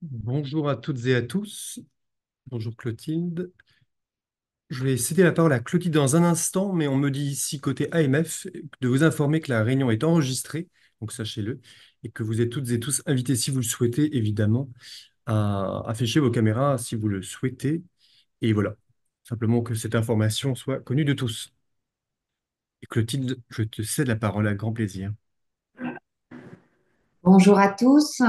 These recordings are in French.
Bonjour à toutes et à tous. Bonjour Clotilde. Je vais céder la parole à Clotilde dans un instant, mais on me dit ici, côté AMF, de vous informer que la réunion est enregistrée, donc sachez-le, et que vous êtes toutes et tous invités, si vous le souhaitez, évidemment, à afficher vos caméras si vous le souhaitez. Et voilà, simplement que cette information soit connue de tous. Et Clotilde, je te cède la parole avec grand plaisir. Bonjour à tous.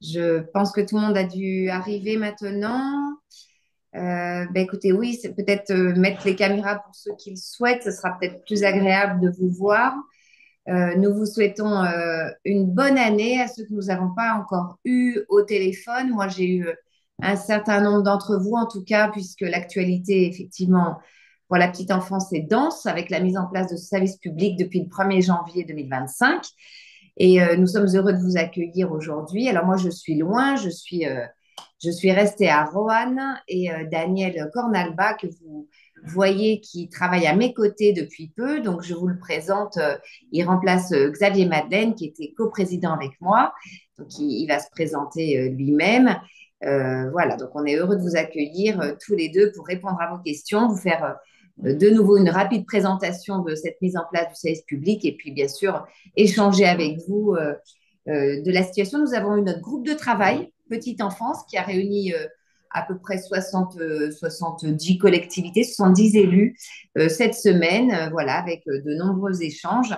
Je pense que tout le monde a dû arriver maintenant. Écoutez, oui, c'est peut-être mettre les caméras pour ceux qui le souhaitent. Ce sera peut-être plus agréable de vous voir. Nous vous souhaitons une bonne année à ceux que nous n'avons pas encore eu au téléphone. Moi, j'ai eu un certain nombre d'entre vous, en tout cas, puisque l'actualité, effectivement, pour la petite enfance est dense avec la mise en place de ce service public depuis le 1er janvier 2025. Et nous sommes heureux de vous accueillir aujourd'hui. Alors moi, je suis loin, je suis restée à Roanne et Daniel Cornalba, que vous voyez, qui travaille à mes côtés depuis peu. Donc, je vous le présente. Il remplace Xavier Madeleine, qui était coprésident avec moi. Donc, il va se présenter lui-même. Voilà, donc on est heureux de vous accueillir tous les deux pour répondre à vos questions, vous faire de nouveau une rapide présentation de cette mise en place du service public et puis bien sûr échanger avec vous de la situation. Nous avons eu notre groupe de travail Petite Enfance qui a réuni à peu près 70 collectivités, 70 élus cette semaine, voilà, avec de nombreux échanges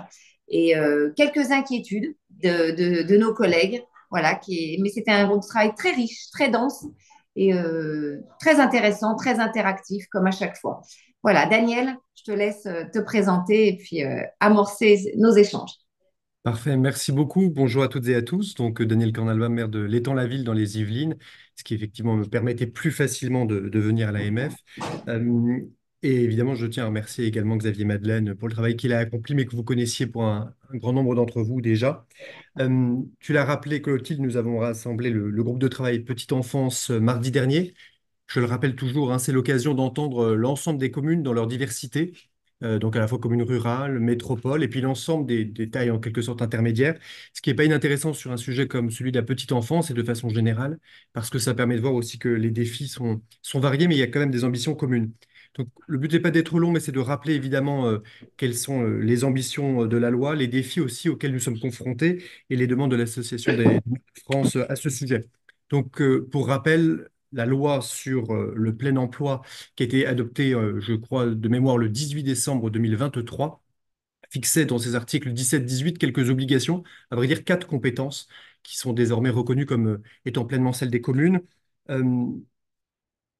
et quelques inquiétudes de nos collègues. Voilà, mais c'était un groupe de travail très riche, très dense et très intéressant, très interactif, comme à chaque fois. Voilà, Daniel, je te laisse te présenter et puis amorcer nos échanges. Parfait, merci beaucoup. Bonjour à toutes et à tous. Donc, Daniel Cornalba, maire de l'Étang-la-Ville dans les Yvelines, ce qui effectivement me permettait plus facilement de venir à l'AMF. Euh, et évidemment, je tiens à remercier également Xavier Madeleine pour le travail qu'il a accompli, mais que vous connaissiez pour un grand nombre d'entre vous déjà. Tu l'as rappelé, Clotilde, nous avons rassemblé le groupe de travail Petite Enfance mardi dernier. Je le rappelle toujours, hein, c'est l'occasion d'entendre l'ensemble des communes dans leur diversité, donc à la fois communes rurales, métropoles, et puis l'ensemble des tailles en quelque sorte intermédiaires, ce qui n'est pas inintéressant sur un sujet comme celui de la petite enfance et de façon générale, parce que ça permet de voir aussi que les défis sont variés, mais il y a quand même des ambitions communes. Donc le but n'est pas d'être long, mais c'est de rappeler évidemment quelles sont les ambitions de la loi, les défis aussi auxquels nous sommes confrontés et les demandes de l'Association des maires de France à ce sujet. Donc, pour rappel, la loi sur le plein emploi qui a été adoptée, je crois, de mémoire le 18 décembre 2023, fixait dans ses articles 17-18 quelques obligations, à vrai dire quatre compétences qui sont désormais reconnues comme étant pleinement celles des communes. Euh,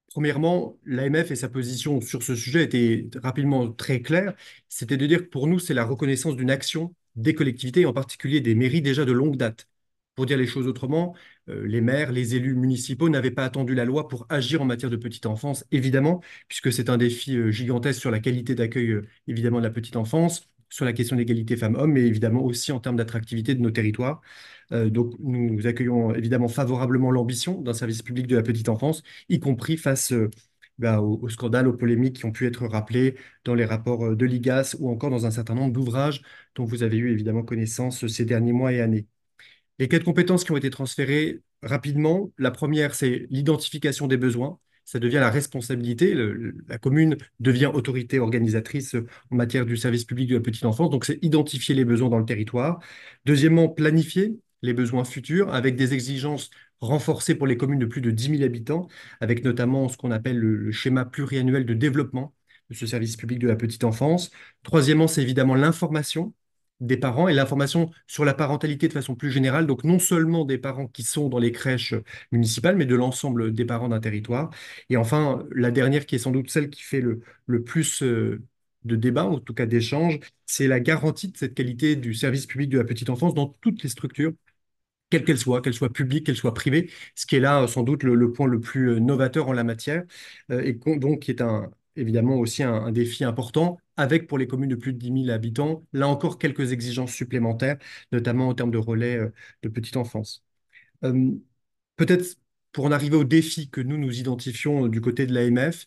Premièrement, l'AMF et sa position sur ce sujet étaient rapidement très claires. C'était de dire que pour nous, c'est la reconnaissance d'une action des collectivités, et en particulier des mairies déjà de longue date. Pour dire les choses autrement, les maires, les élus municipaux n'avaient pas attendu la loi pour agir en matière de petite enfance, évidemment, puisque c'est un défi gigantesque sur la qualité d'accueil, évidemment, de la petite enfance, sur la question de l'égalité femmes-hommes, mais évidemment aussi en termes d'attractivité de nos territoires. Donc, nous accueillons évidemment favorablement l'ambition d'un service public de la petite enfance, y compris face aux scandales, aux polémiques qui ont pu être rappelés dans les rapports de l'IGAS ou encore dans un certain nombre d'ouvrages dont vous avez eu évidemment connaissance ces derniers mois et années. Les quatre compétences qui ont été transférées rapidement, la première, c'est l'identification des besoins. Ça devient la responsabilité. La commune devient autorité organisatrice en matière du service public de la petite enfance. Donc, c'est identifier les besoins dans le territoire. Deuxièmement, planifier les besoins futurs avec des exigences renforcées pour les communes de plus de 10 000 habitants, avec notamment ce qu'on appelle le schéma pluriannuel de développement de ce service public de la petite enfance. Troisièmement, c'est évidemment l'information des parents et l'information sur la parentalité de façon plus générale, donc non seulement des parents qui sont dans les crèches municipales, mais de l'ensemble des parents d'un territoire. Et enfin, la dernière qui est sans doute celle qui fait le plus de débats, ou en tout cas d'échanges, c'est la garantie de cette qualité du service public de la petite enfance dans toutes les structures, qu'elle soit publique, qu'elle soit privée, ce qui est là sans doute le point le plus novateur en la matière, donc qui est évidemment aussi un défi important, avec pour les communes de plus de 10 000 habitants, là encore quelques exigences supplémentaires, notamment en termes de relais de petite enfance. Euh, Peut-être pour en arriver au défi que nous identifions du côté de l'AMF,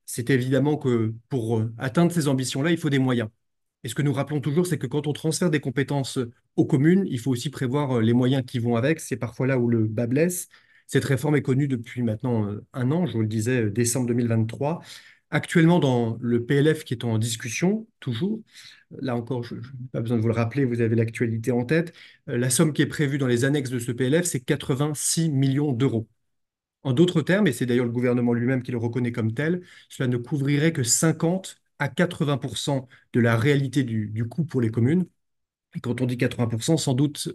c'est évidemment que pour atteindre ces ambitions-là, il faut des moyens. Et ce que nous rappelons toujours, c'est que quand on transfère des compétences aux communes, il faut aussi prévoir les moyens qui vont avec. C'est parfois là où le bas blesse. Cette réforme est connue depuis maintenant un an, je vous le disais, décembre 2023. Actuellement, dans le PLF qui est en discussion, toujours, là encore, je n'ai pas besoin de vous le rappeler, vous avez l'actualité en tête, la somme qui est prévue dans les annexes de ce PLF, c'est 86 millions d'euros. En d'autres termes, et c'est d'ailleurs le gouvernement lui-même qui le reconnaît comme tel, cela ne couvrirait que 50 à 80% de la réalité du coût pour les communes. Et quand on dit 80%, sans doute,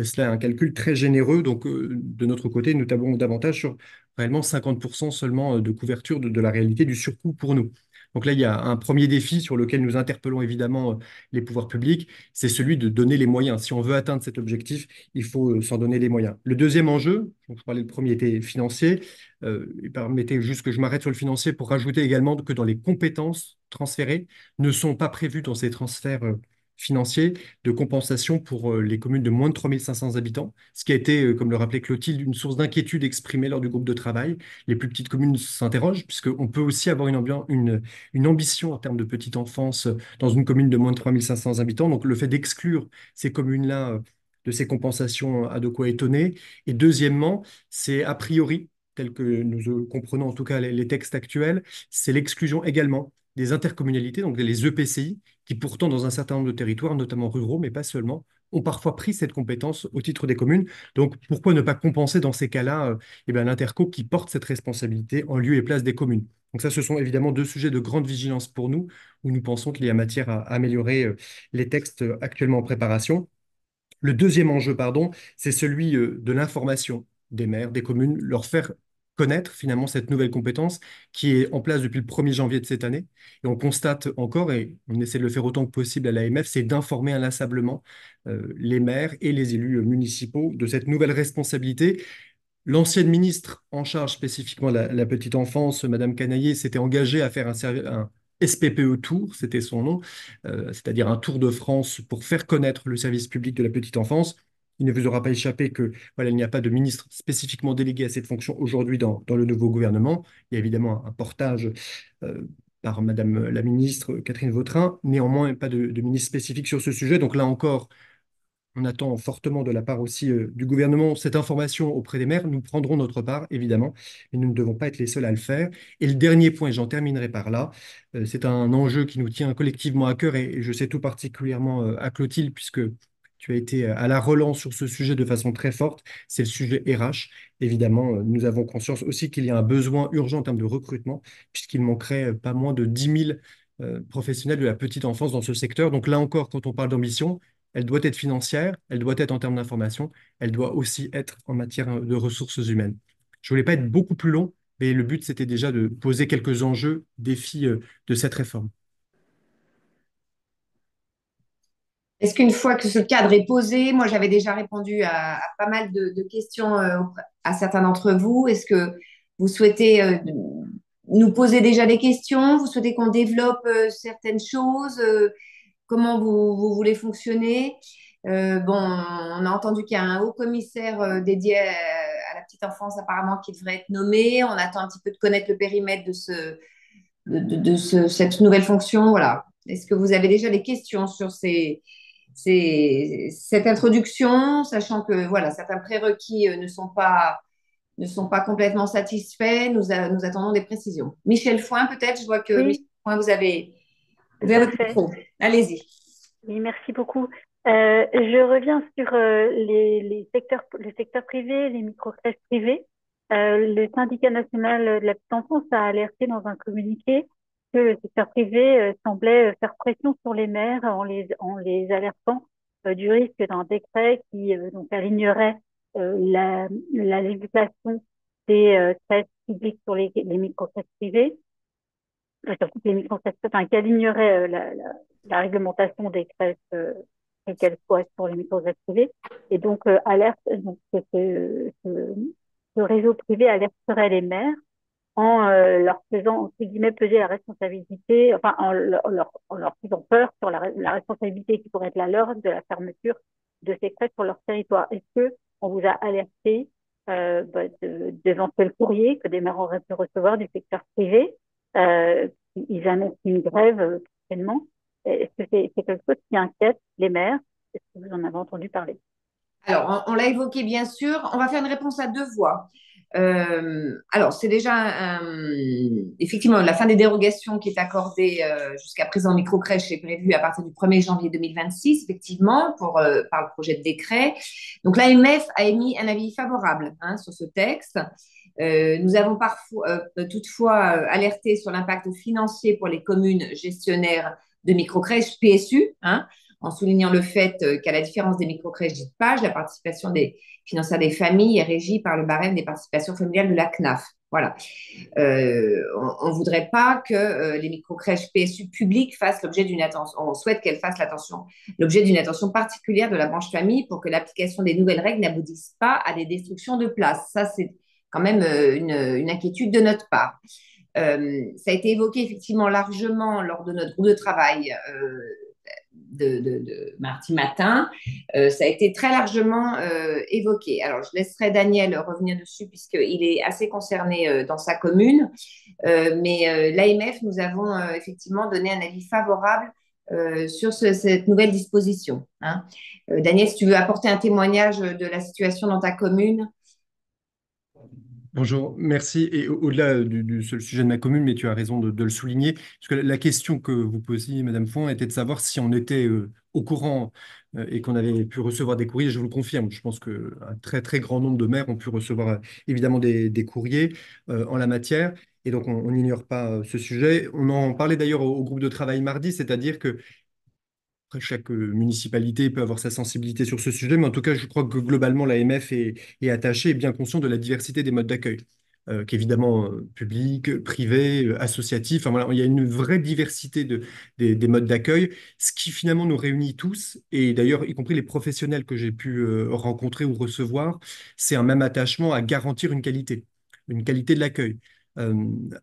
cela est un calcul très généreux. Donc, de notre côté, nous tablons davantage sur réellement 50% seulement de couverture de la réalité du surcoût pour nous. Donc là, il y a un premier défi sur lequel nous interpellons évidemment les pouvoirs publics, c'est celui de donner les moyens. Si on veut atteindre cet objectif, il faut s'en donner les moyens. Le deuxième enjeu, donc je parlais, le premier était financier, et permettez juste que je m'arrête sur le financier pour rajouter également que dans les compétences transférées ne sont pas prévues dans ces transferts financiers de compensation pour les communes de moins de 3500 habitants, ce qui a été, comme le rappelait Clotilde, une source d'inquiétude exprimée lors du groupe de travail. Les plus petites communes s'interrogent, puisqu'on peut aussi avoir une ambition en termes de petite enfance dans une commune de moins de 3500 habitants. Donc le fait d'exclure ces communes-là de ces compensations a de quoi étonner. Et deuxièmement, c'est a priori, tel que nous comprenons en tout cas les textes actuels, c'est l'exclusion également des intercommunalités, donc les EPCI, qui pourtant, dans un certain nombre de territoires, notamment ruraux, mais pas seulement, ont parfois pris cette compétence au titre des communes. Donc, pourquoi ne pas compenser dans ces cas-là l'interco qui porte cette responsabilité en lieu et place des communes? Donc ça, ce sont évidemment deux sujets de grande vigilance pour nous, où nous pensons qu'il y a matière à améliorer les textes actuellement en préparation. Le deuxième enjeu, pardon, c'est celui de l'information des maires, des communes, leur faire connaître finalement cette nouvelle compétence qui est en place depuis le 1er janvier de cette année. Et on constate encore, et on essaie de le faire autant que possible à l'AMF, c'est d'informer inlassablement les maires et les élus municipaux de cette nouvelle responsabilité. L'ancienne ministre en charge spécifiquement de la petite enfance, Madame Canaillé, s'était engagée à faire un SPPE Tour, c'était son nom, c'est-à-dire un tour de France pour faire connaître le service public de la petite enfance. Il ne vous aura pas échappé que voilà, il n'y a pas de ministre spécifiquement délégué à cette fonction aujourd'hui dans le nouveau gouvernement. Il y a évidemment un portage par Madame la ministre Catherine Vautrin, néanmoins pas de ministre spécifique sur ce sujet. Donc là encore, on attend fortement de la part aussi du gouvernement cette information auprès des maires. Nous prendrons notre part, évidemment, mais nous ne devons pas être les seuls à le faire. Et le dernier point, et j'en terminerai par là, c'est un enjeu qui nous tient collectivement à cœur et je sais tout particulièrement à Clotilde, puisque tu as été à la relance sur ce sujet de façon très forte, c'est le sujet RH. Évidemment, nous avons conscience aussi qu'il y a un besoin urgent en termes de recrutement, puisqu'il manquerait pas moins de 10 000 professionnels de la petite enfance dans ce secteur. Donc là encore, quand on parle d'ambition, elle doit être financière, elle doit être en termes d'information, elle doit aussi être en matière de ressources humaines. Je voulais pas être beaucoup plus long, mais le but, c'était déjà de poser quelques enjeux, défis de cette réforme. Est-ce qu'une fois que ce cadre est posé, moi j'avais déjà répondu à pas mal de questions à certains d'entre vous. Est-ce que vous souhaitez nous poser déjà des questions? Vous souhaitez qu'on développe certaines choses? Comment vous voulez fonctionner? Bon, on a entendu qu'il y a un haut commissaire dédié à la petite enfance apparemment qui devrait être nommé. On attend un petit peu de connaître le périmètre de cette nouvelle fonction. Voilà. Est-ce que vous avez déjà des questions sur cette introduction, sachant que voilà, certains prérequis ne sont pas complètement satisfaits? Nous attendons des précisions. Michel Foin, peut-être. Je vois que Michel Oui, Foin, tout vous avez à votre fait. micro. Allez-y. Oui, merci beaucoup. Je reviens sur le secteur privé, les microcrèches privées. Le syndicat national de la petite enfance a alerté dans un communiqué que le secteur privé semblait faire pression sur les maires en les alertant du risque d'un décret qui donc alignerait la législation des crèches publiques sur les microcrèches privées, surtout que les microcrèches, enfin, qui alignerait la réglementation des crèches, et qu'elle soit sur les microcrèches privées. Et donc, alerte, donc, ce réseau privé alerterait les maires en leur faisant, entre guillemets, peser la responsabilité, enfin, en leur faisant peur sur la responsabilité qui pourrait être la leur de la fermeture de ces crèches sur leur territoire. Est-ce que on vous a alerté d'éventuels courriers que des maires auraient pu recevoir du secteur privé? Ils annoncent une grève prochainement. Est-ce que c'est quelque chose qui inquiète les maires? Est-ce que vous en avez entendu parler? Alors, on l'a évoqué bien sûr. On va faire une réponse à deux voix. Alors, c'est déjà effectivement la fin des dérogations qui est accordée jusqu'à présent aux microcrèches est prévue à partir du 1er janvier 2026, effectivement, par le projet de décret. Donc, l'AMF a émis un avis favorable sur ce texte. Nous avons toutefois alerté sur l'impact financier pour les communes gestionnaires de microcrèches PSU, en soulignant le fait qu'à la différence des microcrèches dites PAGE, la participation financière des familles est régie par le barème des participations familiales de la CNAF. Voilà. On ne voudrait pas que les microcrèches PSU publiques fassent l'objet d'une attention. On souhaite qu'elles fassent l'objet d'une attention particulière de la branche famille pour que l'application des nouvelles règles n'aboutisse pas à des destructions de places. Ça, c'est quand même une inquiétude de notre part. Ça a été évoqué effectivement largement lors de notre groupe de travail de mardi matin. Ça a été très largement évoqué. Alors, je laisserai Daniel revenir dessus puisqu'il est assez concerné dans sa commune. Mais l'AMF, nous avons effectivement donné un avis favorable sur cette nouvelle disposition. Daniel, si tu veux apporter un témoignage de la situation dans ta commune. Bonjour, merci. Et au-delà du seul sujet de ma commune, mais tu as raison de le souligner, parce que la question que vous posiez, Madame Font, était de savoir si on était au courant et qu'on avait pu recevoir des courriers. Je vous le confirme, je pense qu'un très très grand nombre de maires ont pu recevoir évidemment des courriers en la matière. Et donc, on n'ignore pas ce sujet. On en parlait d'ailleurs au groupe de travail mardi, c'est-à-dire que après, chaque municipalité peut avoir sa sensibilité sur ce sujet, mais en tout cas, je crois que globalement, l'AMF est attachée et bien conscient de la diversité des modes d'accueil, qu'évidemment public, privé, associatif. Enfin, voilà, il y a une vraie diversité des modes d'accueil, ce qui finalement nous réunit tous, et d'ailleurs, y compris les professionnels que j'ai pu rencontrer ou recevoir, c'est un même attachement à garantir une qualité de l'accueil. Euh,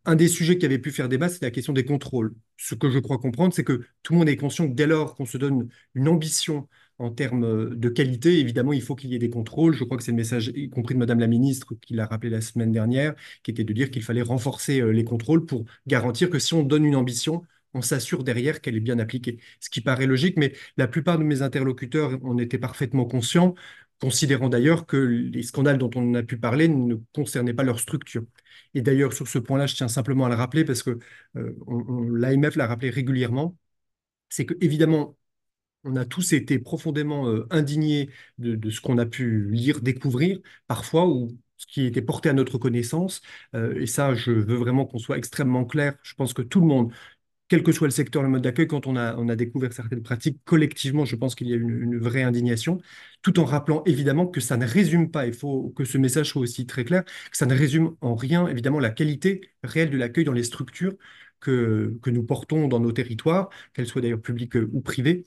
un des sujets qui avait pu faire débat, c'est la question des contrôles. Ce que je crois comprendre, c'est que tout le monde est conscient que dès lors qu'on se donne une ambition en termes de qualité, évidemment, il faut qu'il y ait des contrôles. Je crois que c'est le message, y compris de Madame la Ministre, qui l'a rappelé la semaine dernière, qui était de dire qu'il fallait renforcer les contrôles pour garantir que si on donne une ambition, on s'assure derrière qu'elle est bien appliquée. Ce qui paraît logique, mais la plupart de mes interlocuteurs en étaient parfaitement conscients, considérant d'ailleurs que les scandales dont on a pu parler ne concernaient pas leur structure. Et d'ailleurs, sur ce point-là, je tiens simplement à le rappeler parce que l'AMF l'a rappelé régulièrement, c'est que évidemment, on a tous été profondément indignés de ce qu'on a pu lire, découvrir, parfois, ou ce qui était porté à notre connaissance. Et ça, je veux vraiment qu'on soit extrêmement clair. Je pense que tout le monde, quel que soit le secteur, le mode d'accueil, quand on a découvert certaines pratiques, collectivement, je pense qu'il y a une vraie indignation, tout en rappelant évidemment que ça ne résume pas, il faut que ce message soit aussi très clair, que ça ne résume en rien, évidemment, la qualité réelle de l'accueil dans les structures que nous portons dans nos territoires, qu'elles soient d'ailleurs publiques ou privées.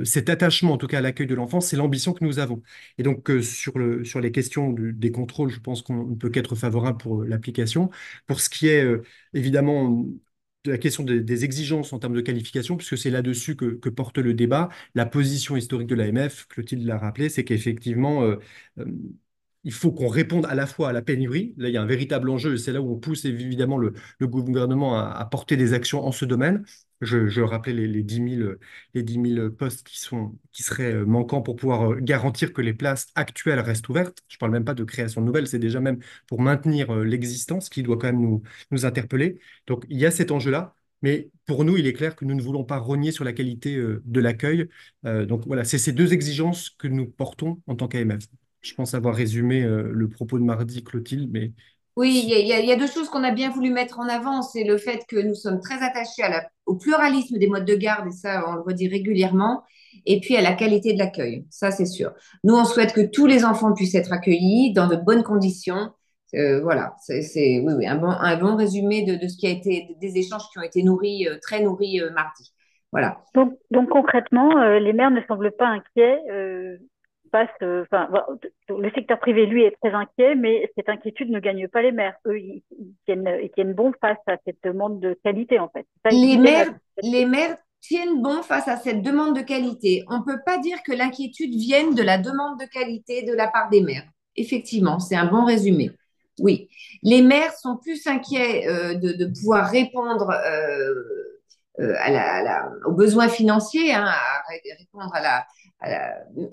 Cet attachement, en tout cas, à l'accueil de l'enfant, c'est l'ambition que nous avons. Et donc, sur les questions des contrôles, je pense qu'on ne peut qu'être favorable pour l'application. Pour ce qui est, évidemment, de la question des exigences en termes de qualification, puisque c'est là-dessus que porte le débat. La position historique de l'AMF, Clotilde l'a rappelé, c'est qu'effectivement, euh, il faut qu'on réponde à la fois à la pénurie. Là, il y a un véritable enjeu, et c'est là où on pousse évidemment le gouvernement à porter des actions en ce domaine. Je rappelais les 10 000 postes qui seraient manquants pour pouvoir garantir que les places actuelles restent ouvertes. Je ne parle même pas de création de nouvelles, c'est déjà même pour maintenir l'existence qui doit quand même nous interpeller. Donc, il y a cet enjeu-là, mais pour nous, il est clair que nous ne voulons pas rogner sur la qualité de l'accueil. Donc, voilà, c'est ces deux exigences que nous portons en tant qu'AMF. Je pense avoir résumé le propos de mardi, Clotilde, mais Oui, si- il y a deux choses qu'on a bien voulu mettre en avant. C'est le fait que nous sommes très attachés au pluralisme des modes de garde, et ça, on le redit régulièrement, et puis à la qualité de l'accueil. Ça, c'est sûr. Nous, on souhaite que tous les enfants puissent être accueillis dans de bonnes conditions. Voilà, oui, oui, un bon résumé de ce qui a été des échanges qui ont été très nourris mardi. Voilà. Donc concrètement, les maires ne semblent pas inquiets. Enfin, le secteur privé, lui, est très inquiet, mais cette inquiétude ne gagne pas les maires. Eux, ils tiennent bon face à cette demande de qualité, en fait. Ça, Les ils tiennent maires, la... les maires tiennent bon face à cette demande de qualité. On ne peut pas dire que l'inquiétude vienne de la demande de qualité de la part des maires. Effectivement, c'est un bon résumé. Oui, les maires sont plus inquiets de pouvoir répondre aux besoins financiers, à répondre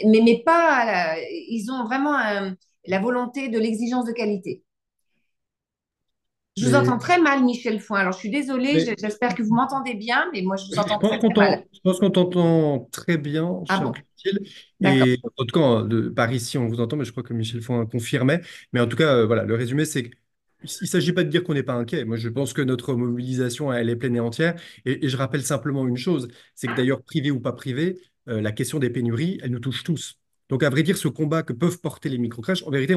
mais pas, ils ont vraiment la volonté de l'exigence de qualité. Je vous entends Mais, très mal, Michel Foin. Alors, je suis désolée, mais j'espère que vous m'entendez bien, mais moi, je vous je entends pense très, très mal. je pense qu'on t'entend très bien, Ah cher bon, Clotilde. d'accord. Et en tout cas, par ici, on vous entend, mais je crois que Michel Font confirmait. Mais en tout cas, voilà, le résumé, c'est qu'il ne s'agit pas de dire qu'on n'est pas inquiet. Moi, je pense que notre mobilisation, elle est pleine et entière. Et je rappelle simplement une chose, c'est que d'ailleurs, privé ou pas privé, la question des pénuries, elle nous touche tous. Donc, à vrai dire, ce combat que peuvent porter les microcrèches, en vérité,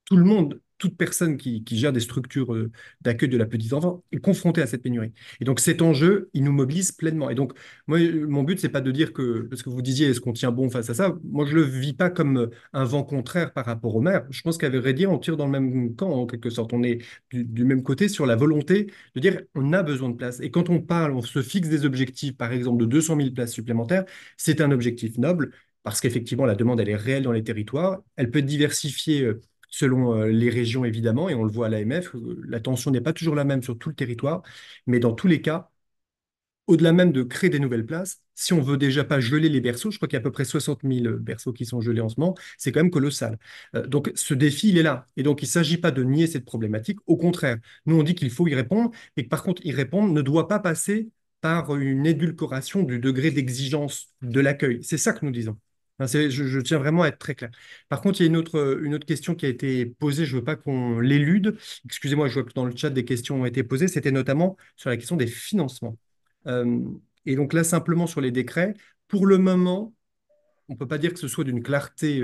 tout le monde, toute personne qui gère des structures d'accueil de la petite enfance est confrontée à cette pénurie. Et donc, cet enjeu, il nous mobilise pleinement. Et donc, moi, mon but, c'est pas de dire que, parce que vous disiez, est-ce qu'on tient bon face à ça? Moi, je le vis pas comme un vent contraire par rapport au maire. Je pense qu'à vrai dire, on tire dans le même camp, en quelque sorte. On est du même côté sur la volonté de dire, on a besoin de place. Et quand on parle, on se fixe des objectifs, par exemple, de 200 000 places supplémentaires, c'est un objectif noble, parce qu'effectivement, la demande, elle est réelle dans les territoires. Elle peut être diversifiée selon les régions, évidemment, et on le voit à l'AMF, la tension n'est pas toujours la même sur tout le territoire, mais dans tous les cas, au-delà même de créer des nouvelles places, si on veut déjà pas geler les berceaux, je crois qu'il y a à peu près 60 000 berceaux qui sont gelés en ce moment, c'est quand même colossal. Donc ce défi, il est là. Et donc il ne s'agit pas de nier cette problématique. Au contraire, nous on dit qu'il faut y répondre, et que par contre y répondre ne doit pas passer par une édulcoration du degré d'exigence de l'accueil. C'est ça que nous disons. Enfin, je tiens vraiment à être très clair. Par contre, il y a une autre question qui a été posée, je ne veux pas qu'on l'élude. Excusez-moi, je vois que dans le chat des questions ont été posées, c'était notamment sur la question des financements. Euh, et donc là, simplement sur les décrets, pour le moment, on ne peut pas dire que ce soit d'une clarté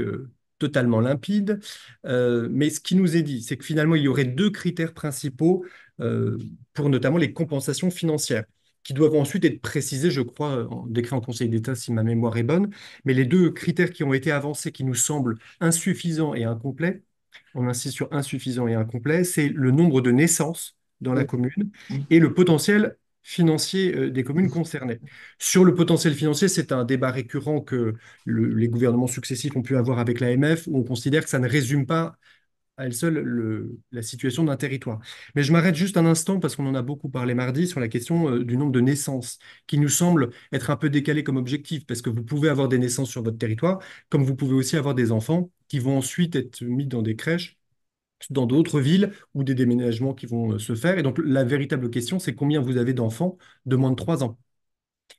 totalement limpide, mais ce qui nous est dit, c'est que finalement, il y aurait deux critères principaux euh, pour notamment les compensations financières, qui doivent ensuite être précisés, je crois, en décret en Conseil d'État, si ma mémoire est bonne. Mais les deux critères qui ont été avancés, qui nous semblent insuffisants et incomplets, on insiste sur insuffisant et incomplet, c'est le nombre de naissances dans la commune et le potentiel financier des communes concernées. Sur le potentiel financier, c'est un débat récurrent que les gouvernements successifs ont pu avoir avec l'AMF, où on considère que ça ne résume pas à elle seule la situation d'un territoire. Mais je m'arrête juste un instant parce qu'on en a beaucoup parlé mardi sur la question du nombre de naissances, qui nous semble être un peu décalé comme objectif, parce que vous pouvez avoir des naissances sur votre territoire, comme vous pouvez aussi avoir des enfants qui vont ensuite être mis dans des crèches dans d'autres villes ou des déménagements qui vont se faire. Et donc, la véritable question, c'est combien vous avez d'enfants de moins de 3 ans.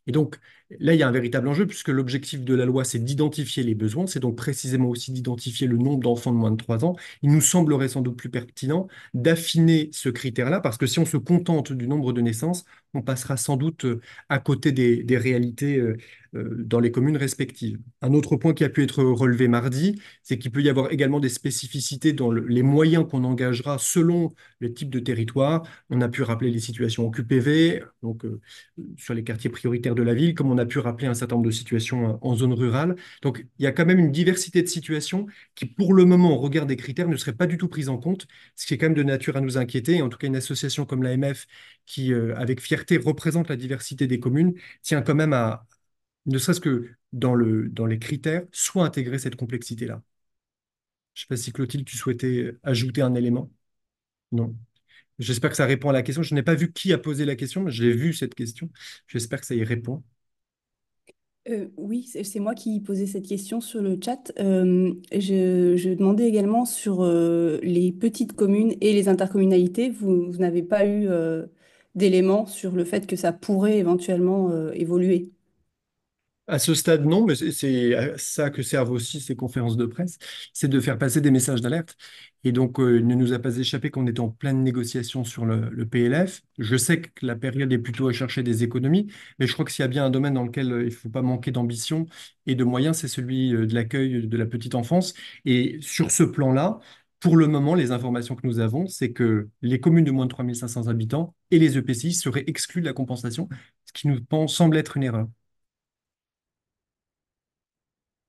Et donc, là, il y a un véritable enjeu, puisque l'objectif de la loi, c'est d'identifier les besoins, c'est donc précisément aussi d'identifier le nombre d'enfants de moins de 3 ans. Il nous semblerait sans doute plus pertinent d'affiner ce critère-là, parce que si on se contente du nombre de naissances, on passera sans doute à côté des réalités dans les communes respectives. Un autre point qui a pu être relevé mardi, c'est qu'il peut y avoir également des spécificités dans les moyens qu'on engagera selon le type de territoire. On a pu rappeler les situations en QPV, donc sur les quartiers prioritaires de la ville, comme on a pu rappeler un certain nombre de situations en zone rurale. Donc, il y a quand même une diversité de situations qui, pour le moment, au regard des critères, ne seraient pas du tout prises en compte, ce qui est quand même de nature à nous inquiéter. Et en tout cas, une association comme l'AMF, qui, avec fierté, représente la diversité des communes, tient quand même à, ne serait-ce que dans les critères, soit intégrer cette complexité-là. Je ne sais pas si Clotilde, tu souhaitais ajouter un élément. Non. J'espère que ça répond à la question. Je n'ai pas vu qui a posé la question, mais j'ai vu cette question. J'espère que ça y répond. Oui, c'est moi qui posais cette question sur le chat. Je demandais également sur les petites communes et les intercommunalités. Vous n'avez pas eu d'éléments sur le fait que ça pourrait éventuellement évoluer. À ce stade, non, mais c'est à ça que servent aussi ces conférences de presse, c'est de faire passer des messages d'alerte. Et donc, il ne nous a pas échappé qu'on est en pleine négociation sur le PLF. Je sais que la période est plutôt à chercher des économies, mais je crois que s'il y a bien un domaine dans lequel il ne faut pas manquer d'ambition et de moyens, c'est celui de l'accueil de la petite enfance. Et sur ce plan-là, pour le moment, les informations que nous avons, c'est que les communes de moins de 3 500 habitants et les EPCI seraient exclus de la compensation, ce qui nous semble être une erreur.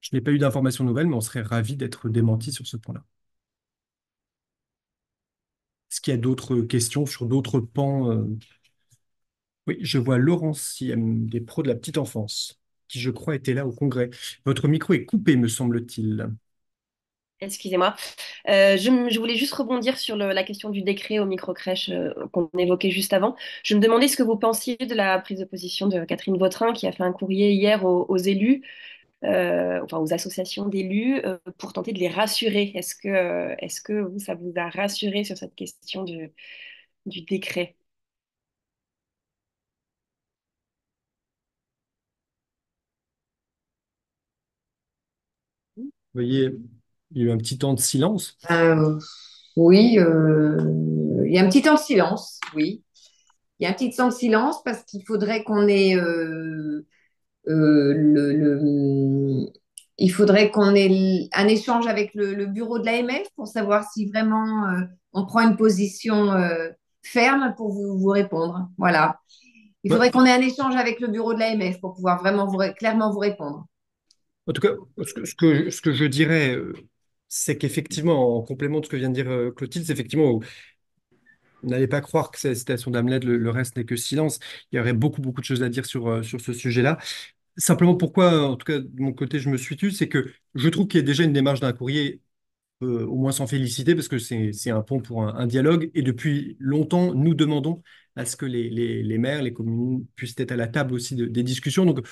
Je n'ai pas eu d'informations nouvelles, mais on serait ravi d'être démenti sur ce point-là. Est-ce qu'il y a d'autres questions sur d'autres pans Oui, je vois Laurence des pros de la petite enfance, qui je crois était là au congrès. Votre micro est coupé, me semble-t-il. Excusez-moi. Je voulais juste rebondir sur la question du décret aux microcrèches qu'on évoquait juste avant. Je me demandais ce que vous pensiez de la prise de position de Catherine Vautrin, qui a fait un courrier hier aux élus enfin aux associations d'élus pour tenter de les rassurer. Est-ce que vous, ça vous a rassuré sur cette question du décret? Vous voyez, il y a eu un petit temps de silence. Euh, oui, il y a un petit temps de silence, oui. Il y a un petit temps de silence parce qu'il faudrait qu'on ait il faudrait qu'on ait un échange avec le bureau de l'AMF pour savoir si vraiment on prend une position ferme pour vous répondre. Voilà. Il Ouais. faudrait qu'on ait un échange avec le bureau de l'AMF pour pouvoir vraiment clairement vous répondre. En tout cas, ce que je dirais, c'est qu'effectivement, en complément de ce que vient de dire Clotilde, c'est effectivement, vous n'allez pas croire que c'est la citation d'Hamlet, le reste n'est que silence. Il y aurait beaucoup, beaucoup de choses à dire sur ce sujet-là. Simplement, pourquoi, en tout cas, de mon côté, je me suis tue, c'est que je trouve qu'il y a déjà une démarche d'un courrier, au moins s'en féliciter, parce que c'est un pont pour un dialogue. Et depuis longtemps, nous demandons à ce que les maires, les communes puissent être à la table aussi des discussions. Donc,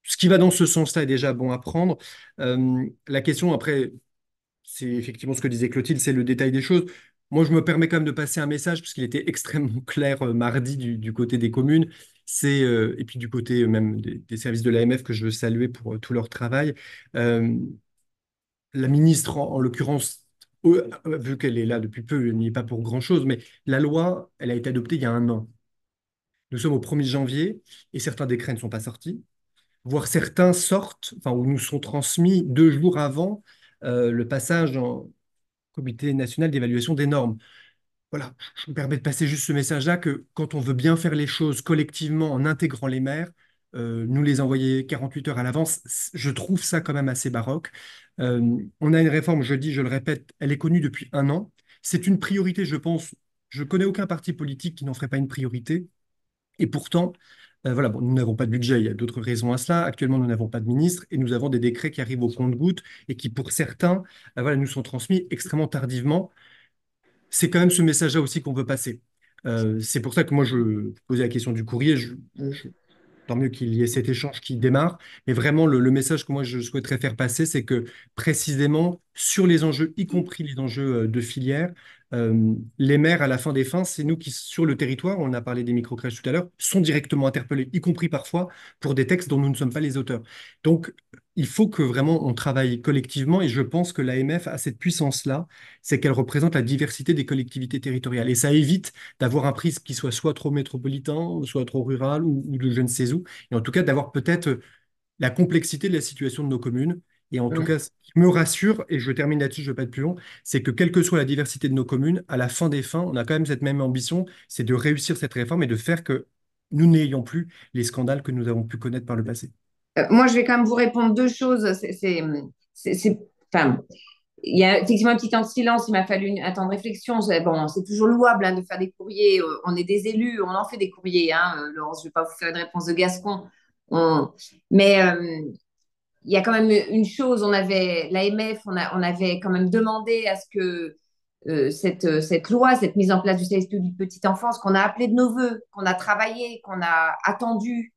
ce qui va dans ce sens-là est déjà bon à prendre. La question, après, c'est effectivement ce que disait Clotilde, c'est le détail des choses. Moi, je me permets quand même de passer un message, parce qu'il était extrêmement clair mardi du côté des communes, et puis du côté même des services de l'AMF que je veux saluer pour tout leur travail. Euh, la ministre, en l'occurrence, vu qu'elle est là depuis peu, elle n'y est pas pour grand-chose, mais la loi, elle a été adoptée il y a un an. Nous sommes au 1er janvier et certains décrets ne sont pas sortis, voire certains sortent, enfin, ou nous sont transmis 2 jours avant le passage en Comité national d'évaluation des normes. Voilà, je me permets de passer juste ce message-là que quand on veut bien faire les choses collectivement en intégrant les maires, nous les envoyer 48 heures à l'avance, je trouve ça quand même assez baroque. On a une réforme, je le dis, je le répète, elle est connue depuis un an. C'est une priorité, je pense. Je connais aucun parti politique qui n'en ferait pas une priorité. Et pourtant, voilà, bon, nous n'avons pas de budget, il y a d'autres raisons à cela. Actuellement, nous n'avons pas de ministre et nous avons des décrets qui arrivent au compte-gouttes et qui, pour certains, voilà, nous sont transmis extrêmement tardivement. C'est quand même ce message-là aussi qu'on veut passer. C'est pour ça que moi, je posais la question du courrier. Tant mieux qu'il y ait cet échange qui démarre. Mais vraiment, le message que moi, je souhaiterais faire passer, c'est que précisément, sur les enjeux, y compris les enjeux de filière, les maires, à la fin des fins, c'est nous qui, sur le territoire, on a parlé des microcrèches tout à l'heure, sont directement interpellés, y compris parfois pour des textes dont nous ne sommes pas les auteurs. Donc, il faut que vraiment on travaille collectivement et je pense que l'AMF a cette puissance-là, c'est qu'elle représente la diversité des collectivités territoriales. Et ça évite d'avoir un prisme qui soit trop métropolitain, soit trop rural ou de je ne sais où. Et en tout cas, d'avoir peut-être la complexité de la situation de nos communes. Et en tout cas, ce qui me rassure, et je termine là-dessus, je ne vais pas être plus long, c'est que quelle que soit la diversité de nos communes, à la fin des fins, on a quand même cette même ambition, c'est de réussir cette réforme et de faire que nous n'ayons plus les scandales que nous avons pu connaître par le passé. Moi, je vais quand même vous répondre deux choses. Enfin, il y a effectivement un petit temps de silence, il m'a fallu un temps de réflexion. Bon, c'est toujours louable de faire des courriers. On est des élus, on en fait des courriers. Laurence, je ne vais pas vous faire une réponse de Gascon. On- Mais il y a quand même une chose, l'AMF, on avait quand même demandé à ce que cette loi, cette mise en place du service public petite enfance, qu'on a appelé de nos voeux, qu'on a travaillé, qu'on a attendu,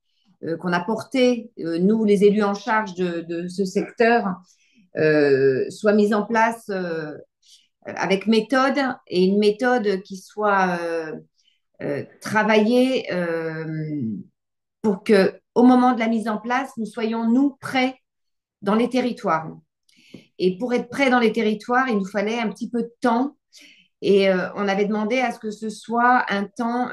qu'on a porté, nous, les élus en charge de ce secteur, soit mise en place avec méthode et une méthode qui soit travaillée pour que, au moment de la mise en place, nous soyons, nous, prêts dans les territoires. Et pour être prêts dans les territoires, il nous fallait un petit peu de temps. Et on avait demandé à ce que ce soit un temps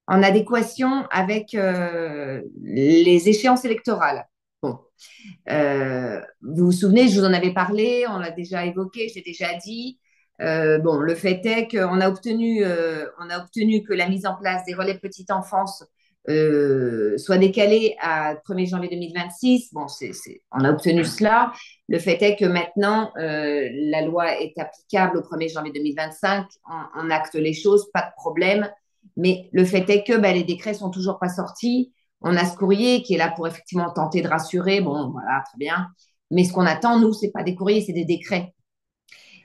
en adéquation avec les échéances électorales. Bon. Vous vous souvenez, je vous en avais parlé, on l'a déjà évoqué, j'ai déjà dit. Bon, le fait est on a obtenu que la mise en place des relais petite enfance soit décalée à 1er janvier 2026. Bon, on a obtenu cela. Le fait est que maintenant, la loi est applicable au 1er janvier 2025. On acte les choses, pas de problème. Mais le fait est que les décrets sont toujours pas sortis. On a ce courrier qui est là pour effectivement tenter de rassurer. Bon, voilà, très bien. Mais ce qu'on attend, nous, c'est pas des courriers, c'est des décrets.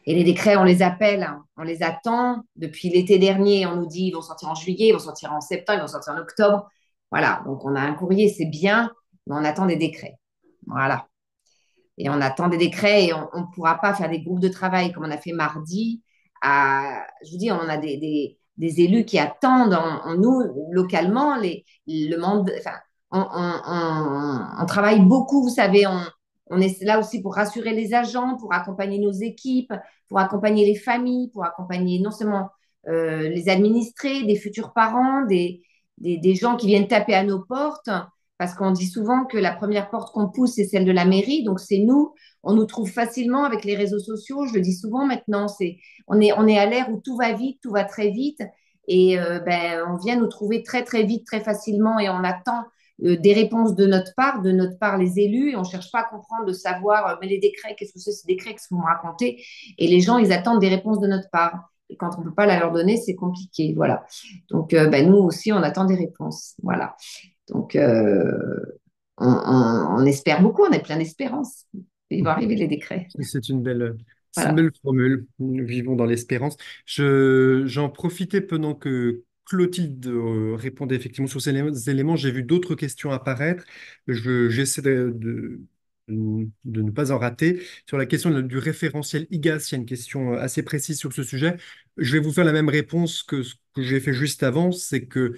Et les décrets, on les appelle, hein, on les attend. Depuis l'été dernier, on nous dit ils vont sortir en juillet, ils vont sortir en septembre, ils vont sortir en octobre. Voilà, donc on a un courrier, c'est bien. mais on attend des décrets. Voilà. Et on attend des décrets et on ne pourra pas faire des groupes de travail comme on a fait mardi. Je vous dis, on a des élus qui attendent en nous, localement, enfin, on travaille beaucoup, vous savez, on est là aussi pour rassurer les agents, pour accompagner nos équipes, pour accompagner les familles, pour accompagner non seulement les administrés, des futurs parents, des gens qui viennent taper à nos portes, parce qu'on dit souvent que la première porte qu'on pousse, c'est celle de la mairie, donc c'est nous. On nous trouve facilement avec les réseaux sociaux, je le dis souvent maintenant, on est à l'ère où tout va vite, tout va très vite, et on vient nous trouver très très vite, très facilement, et on attend des réponses de notre part les élus, et on ne cherche pas à comprendre, de savoir, mais les décrets, qu'est-ce que c'est ces décrets, qu'est-ce que vous me racontez? Et les gens, ils attendent des réponses de notre part. Et quand on ne peut pas la leur donner, c'est compliqué. Voilà. Donc, nous aussi, on attend des réponses. Voilà. Donc, on espère beaucoup, on est plein d'espérance. Il va arriver les décrets. C'est une belle, c'est une Voilà. belle formule. Nous vivons dans l'espérance. J'en profitais pendant que Clotilde répondait effectivement sur ces éléments. J'ai vu d'autres questions apparaître. J'essaie de ne pas en rater. Sur la question du référentiel IGAS, il y a une question assez précise sur ce sujet. Je vais vous faire la même réponse que ce que j'ai fait juste avant, c'est que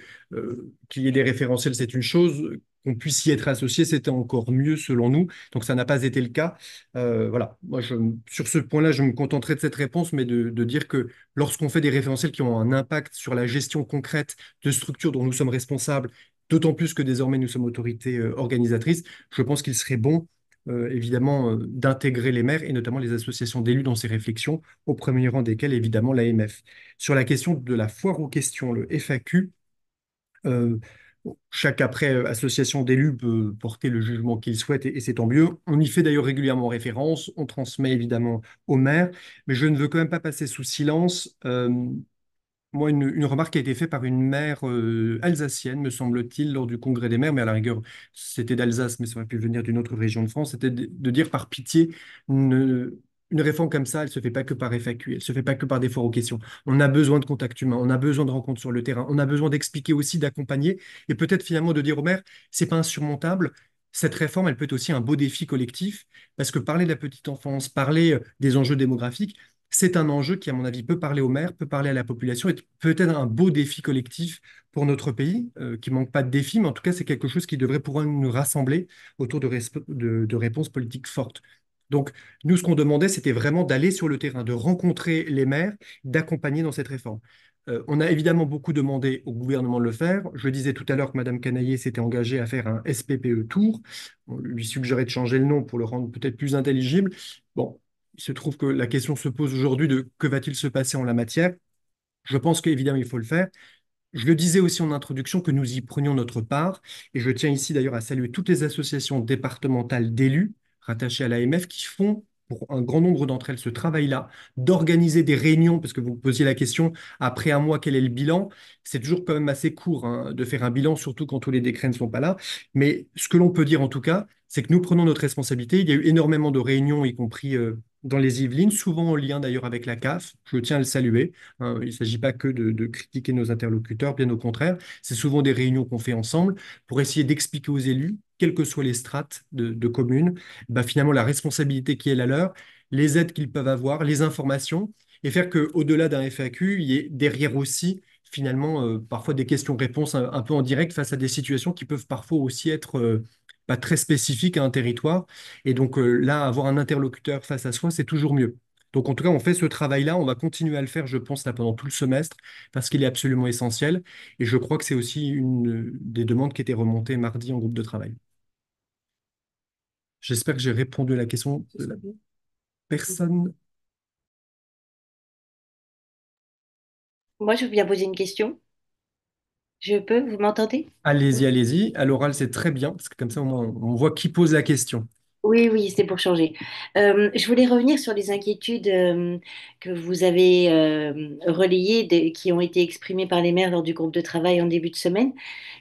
qu'il y ait des référentiels, c'est une chose. Qu'on puisse y être associé, c'était encore mieux selon nous. Donc ça n'a pas été le cas. Voilà, moi sur ce point-là, je me contenterai de cette réponse, mais de dire que lorsqu'on fait des référentiels qui ont un impact sur la gestion concrète de structures dont nous sommes responsables, d'autant plus que désormais nous sommes autorités organisatrices, je pense qu'il serait bon, évidemment, d'intégrer les maires et notamment les associations d'élus dans ces réflexions, au premier rang desquelles, évidemment, l'AMF. Sur la question de la foire aux questions, le FAQ, euh, chaque après association d'élus peut porter le jugement qu'il souhaite et c'est tant mieux. On y fait d'ailleurs régulièrement référence, on transmet évidemment au maire, mais je ne veux quand même pas passer sous silence moi, une remarque qui a été faite par une maire alsacienne, me semble-t-il, lors du congrès des maires, mais à la rigueur, c'était d'Alsace, mais ça aurait pu venir d'une autre région de France, c'était de dire par pitié, une, une réforme comme ça, elle se fait pas que par FAQ, elle se fait pas que par des foires aux questions. On a besoin de contact humain, on a besoin de rencontres sur le terrain, on a besoin d'expliquer aussi, d'accompagner, et peut-être finalement de dire aux maires, c'est pas insurmontable. Cette réforme, elle peut être aussi un beau défi collectif, parce que parler de la petite enfance, parler des enjeux démographiques, c'est un enjeu qui, à mon avis, peut parler aux maires, peut parler à la population et peut être un beau défi collectif pour notre pays, qui manque pas de défis, mais en tout cas, c'est quelque chose qui devrait pouvoir nous rassembler autour de réponses politiques fortes. Donc, nous, ce qu'on demandait, c'était vraiment d'aller sur le terrain, de rencontrer les maires, d'accompagner dans cette réforme. On a évidemment beaucoup demandé au gouvernement de le faire. Je disais tout à l'heure que Mme Canaillé s'était engagée à faire un SPPE Tour. On lui suggérait de changer le nom pour le rendre peut-être plus intelligible. Bon, il se trouve que la question se pose aujourd'hui de que va-t-il se passer en la matière. Je pense qu'évidemment, il faut le faire. Je le disais aussi en introduction que nous y prenions notre part, et je tiens ici d'ailleurs à saluer toutes les associations départementales d'élus rattachées à l'AMF qui font, pour un grand nombre d'entre elles, ce travail-là, d'organiser des réunions, parce que vous posiez la question, après un mois, quel est le bilan? C'est toujours quand même assez court hein, de faire un bilan, surtout quand tous les décrets ne sont pas là. Mais ce que l'on peut dire en tout cas, c'est que nous prenons notre responsabilité. Il y a eu énormément de réunions, y compris dans les Yvelines, souvent en lien d'ailleurs avec la CAF. Je tiens à le saluer. Hein, il ne s'agit pas que de critiquer nos interlocuteurs, bien au contraire. C'est souvent des réunions qu'on fait ensemble pour essayer d'expliquer aux élus, quelles que soient les strates de communes, bah, finalement la responsabilité qui est la leur, les aides qu'ils peuvent avoir, les informations, et faire qu'au-delà d'un FAQ, il y ait derrière aussi finalement parfois des questions-réponses un peu en direct face à des situations qui peuvent parfois aussi être pas très spécifiques à un territoire. Et donc là, avoir un interlocuteur face à soi, c'est toujours mieux. Donc, en tout cas, on fait ce travail-là. On va continuer à le faire, je pense, là, pendant tout le semestre, parce qu'il est absolument essentiel. Et je crois que c'est aussi une des demandes qui était remontée mardi en groupe de travail. J'espère que j'ai répondu à la question de la personne. Moi, je veux bien poser une question. Je peux, vous m'entendez? Allez-y, allez-y. À l'oral, c'est très bien, parce que comme ça, au moins, on voit qui pose la question. Oui, oui, c'est pour changer. Je voulais revenir sur les inquiétudes que vous avez relayées, qui ont été exprimées par les maires lors du groupe de travail en début de semaine.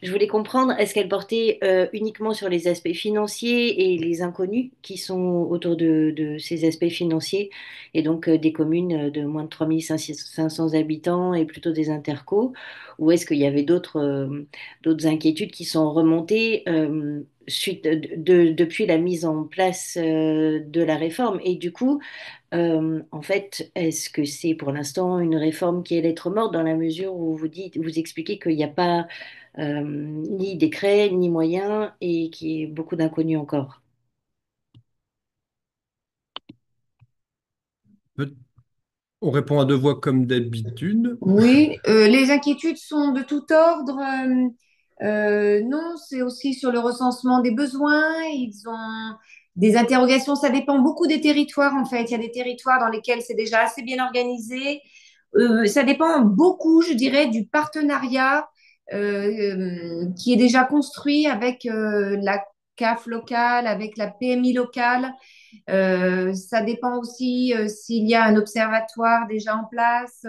Je voulais comprendre, est-ce qu'elles portaient uniquement sur les aspects financiers et les inconnus qui sont autour de ces aspects financiers, et donc des communes de moins de 3500 habitants et plutôt des intercos, ou est-ce qu'il y avait d'autres inquiétudes qui sont remontées? depuis la mise en place de la réforme. Et du coup, en fait, est-ce que c'est pour l'instant une réforme qui est lettre morte dans la mesure où vous expliquez qu'il n'y a pas ni décret, ni moyen et qu'il y a beaucoup d'inconnus encore? On répond à deux voix comme d'habitude. Oui, les inquiétudes sont de tout ordre. Non, c'est aussi sur le recensement des besoins. Ils ont des interrogations. Ça dépend beaucoup des territoires, en fait. Il y a des territoires dans lesquels c'est déjà assez bien organisé. Ça dépend beaucoup, je dirais, du partenariat qui est déjà construit avec la CAF locale, avec la PMI locale. Ça dépend aussi s'il y a un observatoire déjà en place.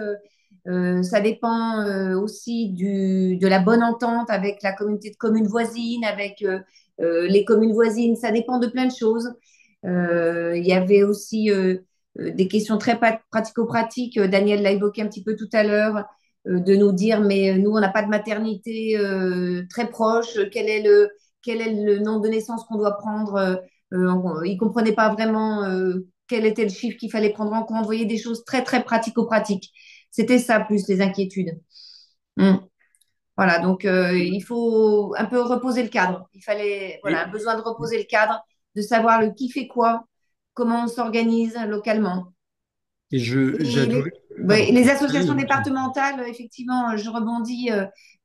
Ça dépend aussi de la bonne entente avec la communauté de communes voisines, avec les communes voisines. Ça dépend de plein de choses. Il y avait aussi des questions très pratico-pratiques. Daniel l'a évoqué un petit peu tout à l'heure, de nous dire, mais nous, on n'a pas de maternité très proche. Quel est le nombre de naissances qu'on doit prendre ils ne comprenaient pas vraiment quel était le chiffre qu'il fallait prendre en compte. Vous voyez des choses très, très pratico-pratiques. C'était ça, plus les inquiétudes. Mm. Voilà, donc il faut un peu reposer le cadre. Il fallait, voilà, un Et, besoin de reposer le cadre, de savoir le qui fait quoi, comment on s'organise localement. et Et j'adorais. ouais, Pardon. les Allez, associations Lucille. départementales, effectivement, je rebondis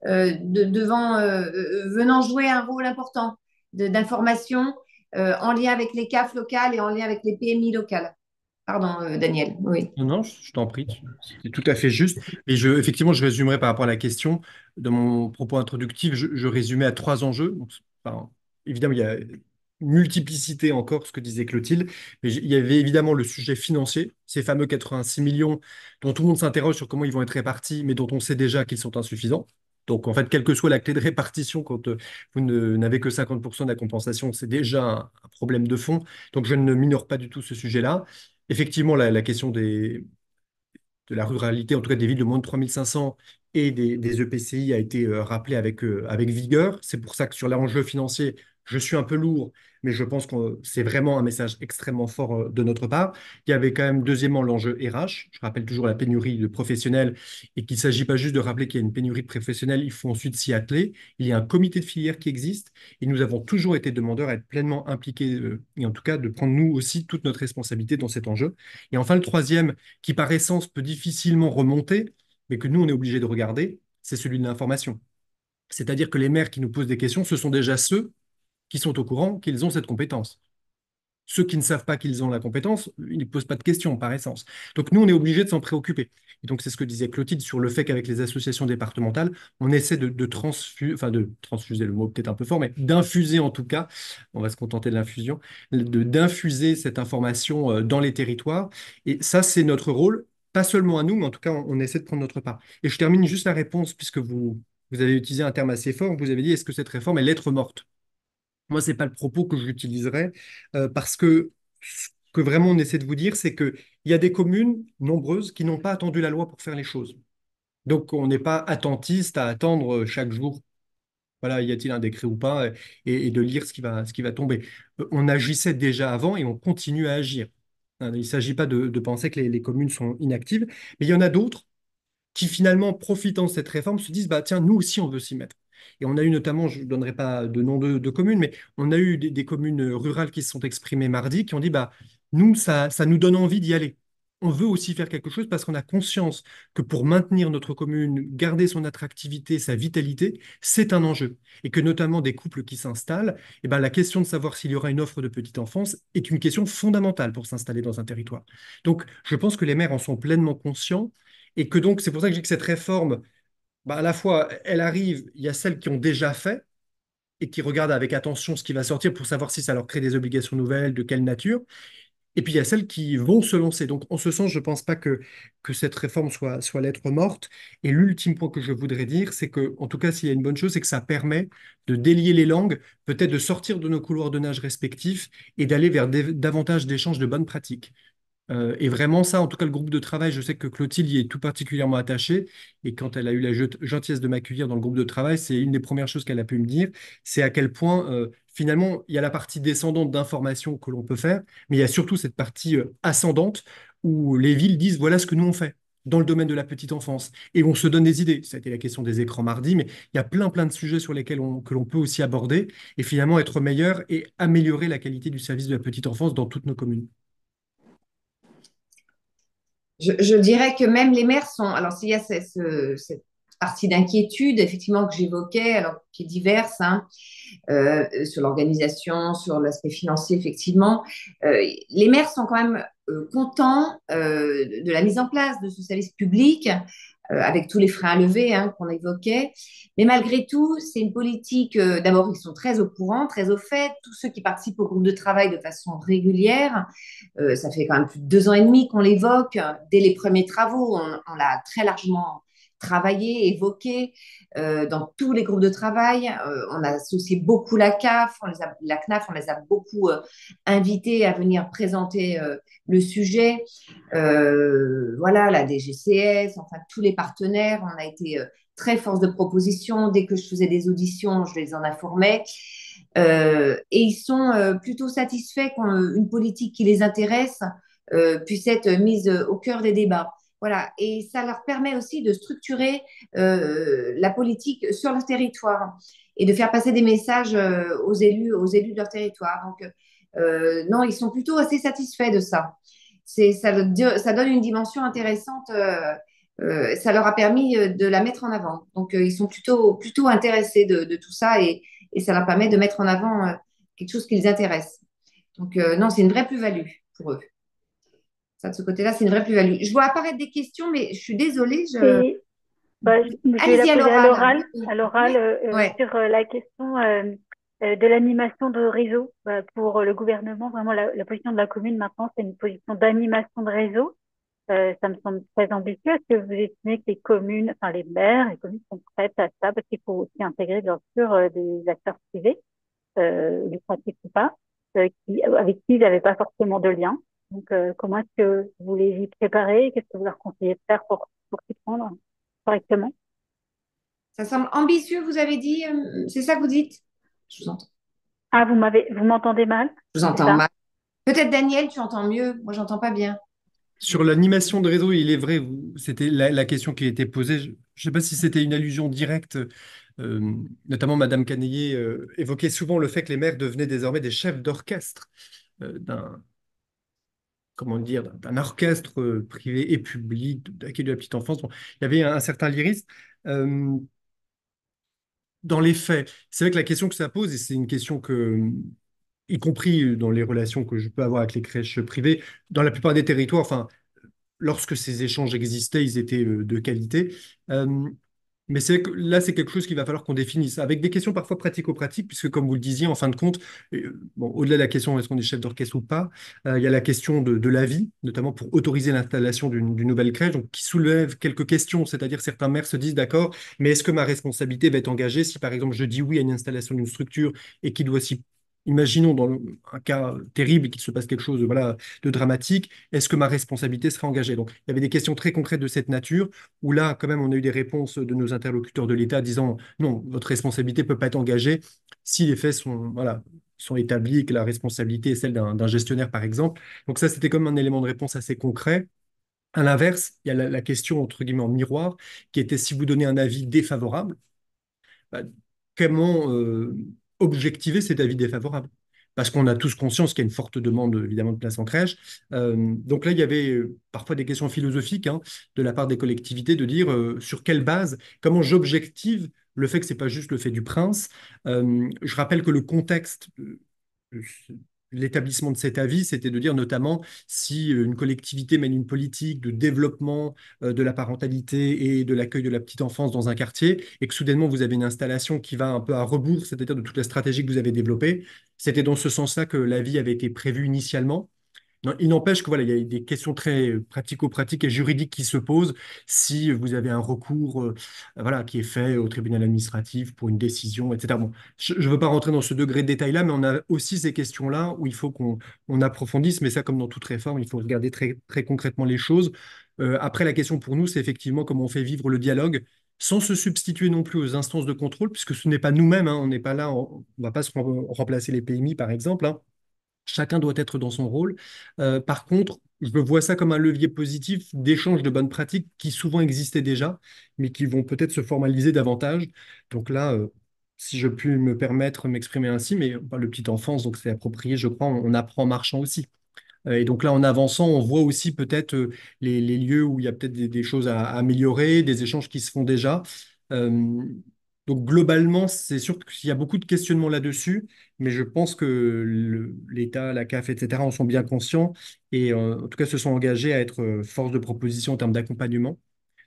devant, venant jouer un rôle important d'information en lien avec les CAF locales et en lien avec les PMI locales. Pardon, Daniel. Oui. Non, non, je t'en prie, c'est tout à fait juste. Et effectivement, je résumerai par rapport à la question. Dans mon propos introductif, je résumais à trois enjeux. Donc, enfin, évidemment, il y a une multiplicité encore, ce que disait Clotilde, mais il y avait évidemment le sujet financier, ces fameux 86 millions dont tout le monde s'interroge sur comment ils vont être répartis, mais dont on sait déjà qu'ils sont insuffisants. Donc, en fait, quelle que soit la clé de répartition, quand vous n'avez que 50% de la compensation, c'est déjà un problème de fond. Donc, je ne minore pas du tout ce sujet-là. Effectivement, la question de la ruralité, en tout cas des villes de moins de 3500 et des EPCI a été rappelée avec vigueur. C'est pour ça que sur l'enjeu financier, je suis un peu lourd, mais je pense que c'est vraiment un message extrêmement fort de notre part. Il y avait quand même, deuxièmement, l'enjeu RH. Je rappelle toujours la pénurie de professionnels et qu'il ne s'agit pas juste de rappeler qu'il y a une pénurie de professionnels, il faut ensuite s'y atteler. Il y a un comité de filière qui existe et nous avons toujours été demandeurs à être pleinement impliqués et en tout cas de prendre nous aussi toute notre responsabilité dans cet enjeu. Et enfin, le troisième, qui par essence peut difficilement remonter, mais que nous, on est obligé de regarder, c'est celui de l'information. C'est-à-dire que les maires qui nous posent des questions, ce sont déjà ceux qui sont au courant qu'ils ont cette compétence. Ceux qui ne savent pas qu'ils ont la compétence, ils ne posent pas de questions par essence. Donc nous, on est obligé de s'en préoccuper. Et donc c'est ce que disait Clotilde sur le fait qu'avec les associations départementales, on essaie de transfuser, le mot peut-être un peu fort, mais d'infuser en tout cas, on va se contenter de l'infusion, d'infuser cette information dans les territoires. Et ça, c'est notre rôle, pas seulement à nous, mais en tout cas, on essaie de prendre notre part. Et je termine juste la réponse, puisque vous avez utilisé un terme assez fort, vous avez dit, est-ce que cette réforme est lettre morte? Moi, c'est pas le propos que j'utiliserais parce que ce que vraiment on essaie de vous dire, c'est qu'il y a des communes nombreuses qui n'ont pas attendu la loi pour faire les choses. Donc, on n'est pas attentiste à attendre chaque jour, voilà, y a-t-il un décret ou pas, et de lire ce qui va tomber. On agissait déjà avant et on continue à agir. Hein, il ne s'agit pas de penser que les communes sont inactives, mais il y en a d'autres qui finalement, profitant de cette réforme, se disent, bah, tiens, nous aussi, on veut s'y mettre. Et on a eu notamment, je ne donnerai pas de nom de communes, mais on a eu des communes rurales qui se sont exprimées mardi, qui ont dit, bah, nous, ça nous donne envie d'y aller. On veut aussi faire quelque chose parce qu'on a conscience que pour maintenir notre commune, garder son attractivité, sa vitalité, c'est un enjeu. Et que notamment des couples qui s'installent, eh ben, la question de savoir s'il y aura une offre de petite enfance est une question fondamentale pour s'installer dans un territoire. Donc, je pense que les maires en sont pleinement conscients et que donc, c'est pour ça que je dis que cette réforme, bah, à la fois, elle arrive, il y a celles qui ont déjà fait et qui regardent avec attention ce qui va sortir pour savoir si ça leur crée des obligations nouvelles, de quelle nature. Et puis, il y a celles qui vont se lancer. Donc, en ce sens, je ne pense pas que cette réforme soit lettre morte. Et l'ultime point que je voudrais dire, c'est que, en tout cas, s'il y a une bonne chose, c'est que ça permet de délier les langues, peut-être de sortir de nos couloirs de nage respectifs et d'aller vers davantage d'échanges de bonnes pratiques. Et vraiment ça, en tout cas le groupe de travail, je sais que Clotilde y est tout particulièrement attachée. Et quand elle a eu la gentillesse de m'accueillir dans le groupe de travail, c'est une des premières choses qu'elle a pu me dire, c'est à quel point finalement il y a la partie descendante d'informations que l'on peut faire, mais il y a surtout cette partie ascendante où les villes disent voilà ce que nous on fait dans le domaine de la petite enfance. Et on se donne des idées. Ça a été la question des écrans mardi, mais il y a plein de sujets sur lesquels que l'on peut aussi aborder et finalement être meilleur et améliorer la qualité du service de la petite enfance dans toutes nos communes. Je dirais que même les maires sont. Alors, s'il y a cette partie d'inquiétude, effectivement, que j'évoquais, alors qui est diverse, hein, sur l'organisation, sur l'aspect financier, effectivement, les maires sont quand même contents de la mise en place de ce service public, avec tous les freins à lever, hein, qu'on évoquait. Mais malgré tout, c'est une politique, d'abord, ils sont très au courant, très au fait. Tous ceux qui participent au groupe de travail de façon régulière, ça fait quand même plus de 2 ans et demi qu'on l'évoque. Dès les premiers travaux, on l'a très largement travaillé, évoqué dans tous les groupes de travail. On a associé beaucoup la CAF, la CNAF, on les a beaucoup invités à venir présenter le sujet. Voilà, la DGCS, enfin tous les partenaires, on a été très force de proposition. Dès que je faisais des auditions, je les en informais. Et ils sont plutôt satisfaits qu'une politique qui les intéresse puisse être mise au cœur des débats. Voilà. Et ça leur permet aussi de structurer la politique sur leur territoire et de faire passer des messages aux élus de leur territoire. Donc, non, ils sont plutôt assez satisfaits de ça. Ça donne une dimension intéressante. Ça leur a permis de la mettre en avant. Donc, ils sont plutôt intéressés de tout ça et ça leur permet de mettre en avant quelque chose qui les intéresse. Donc, non, c'est une vraie plus-value pour eux. Ça, de ce côté-là, c'est une vraie plus-value. Je vois apparaître des questions, mais je suis désolée. Et je vais la Allez-y à poser l'oral. à l'oral Ouais. sur la question de l'animation de réseau pour le gouvernement. Vraiment, la position de la commune maintenant, c'est une position d'animation de réseau. Ça me semble très ambitieux. Est-ce que vous estimez que les communes, enfin les maires, les communes sont prêtes à ça? Parce qu'il faut aussi intégrer, bien sûr, des acteurs privés, lucratifs ou pas, avec qui ils n'avaient pas forcément de lien. Donc, comment est-ce que vous les y préparez? Qu'est-ce que vous leur conseillez de faire pour s'y prendre correctement? Ça semble ambitieux, vous avez dit. C'est ça que vous dites? Je vous entends. Ah, vous m'entendez mal? Je vous C'est entends ça? mal. Peut-être Daniel, tu entends mieux. Moi, j'entends pas bien. Sur l'animation de réseau, il est vrai, c'était la question qui a été posée. Je ne sais pas si c'était une allusion directe. Notamment Madame Canayer évoquait souvent le fait que les maires devenaient désormais des chefs d'orchestre d'un comment dire d'un orchestre privé et public d'accueil de la petite enfance. Bon, il y avait un certain lyrisme. Euh, dans les faits, c'est vrai que la question que ça pose, et c'est une question que y compris dans les relations que je peux avoir avec les crèches privées, dans la plupart des territoires, enfin, lorsque ces échanges existaient, ils étaient de qualité. Euh, mais c'est que là, c'est quelque chose qu'il va falloir qu'on définisse, avec des questions parfois pratico-pratiques, puisque comme vous le disiez, en fin de compte, bon, au-delà de la question est-ce qu'on est chef d'orchestre ou pas, il y a la question de l'avis, notamment pour autoriser l'installation d'une nouvelle crèche, donc, qui soulève quelques questions, c'est-à-dire certains maires se disent, d'accord, mais est-ce que ma responsabilité va être engagée si, par exemple, je dis oui à une installation d'une structure et qu'il doit aussi, imaginons dans un cas terrible qu'il se passe quelque chose de, voilà, de dramatique, est-ce que ma responsabilité sera engagée? Donc, il y avait des questions très concrètes de cette nature où là, quand même, on a eu des réponses de nos interlocuteurs de l'État disant non, votre responsabilité ne peut pas être engagée si les faits sont, voilà, sont établis et que la responsabilité est celle d'un gestionnaire, par exemple. Donc ça, c'était comme un élément de réponse assez concret. À l'inverse, il y a la question, entre guillemets, en miroir, qui était si vous donnez un avis défavorable, bah, comment objectiver cet avis défavorable? Parce qu'on a tous conscience qu'il y a une forte demande, évidemment, de place en crèche. Donc là, il y avait parfois des questions philosophiques hein, de la part des collectivités de dire sur quelle base, comment j'objective le fait que c'est pas juste le fait du prince. Je rappelle que le contexte de l'établissement de cet avis, c'était de dire notamment si une collectivité mène une politique de développement de la parentalité et de l'accueil de la petite enfance dans un quartier et que soudainement vous avez une installation qui va un peu à rebours, c'est-à-dire de toute la stratégie que vous avez développée. C'était dans ce sens-là que l'avis avait été prévu initialement. Non, il n'empêche que voilà, il y a des questions très pratico-pratiques et juridiques qui se posent si vous avez un recours voilà, qui est fait au tribunal administratif pour une décision, etc. Bon, je ne veux pas rentrer dans ce degré de détail-là, mais on a aussi ces questions-là où il faut qu'on approfondisse, mais ça, comme dans toute réforme, il faut regarder très, très concrètement les choses. Après, la question pour nous, c'est effectivement comment on fait vivre le dialogue sans se substituer non plus aux instances de contrôle, puisque ce n'est pas nous-mêmes, hein, on n'est pas là, on ne va pas remplacer les PMI, par exemple, hein. Chacun doit être dans son rôle. Par contre, je vois ça comme un levier positif d'échange de bonnes pratiques qui souvent existaient déjà, mais qui vont peut-être se formaliser davantage. Donc là, si je puis me permettre de m'exprimer ainsi, mais on parle de petite enfance, donc c'est approprié, je crois, on apprend en marchant aussi. Et donc là, en avançant, on voit aussi peut-être les lieux où il y a peut-être des choses à améliorer, des échanges qui se font déjà. Euh, donc globalement, c'est sûr qu'il y a beaucoup de questionnements là-dessus, mais je pense que l'État, la CAF, etc., en sont bien conscients et en tout cas se sont engagés à être force de proposition en termes d'accompagnement.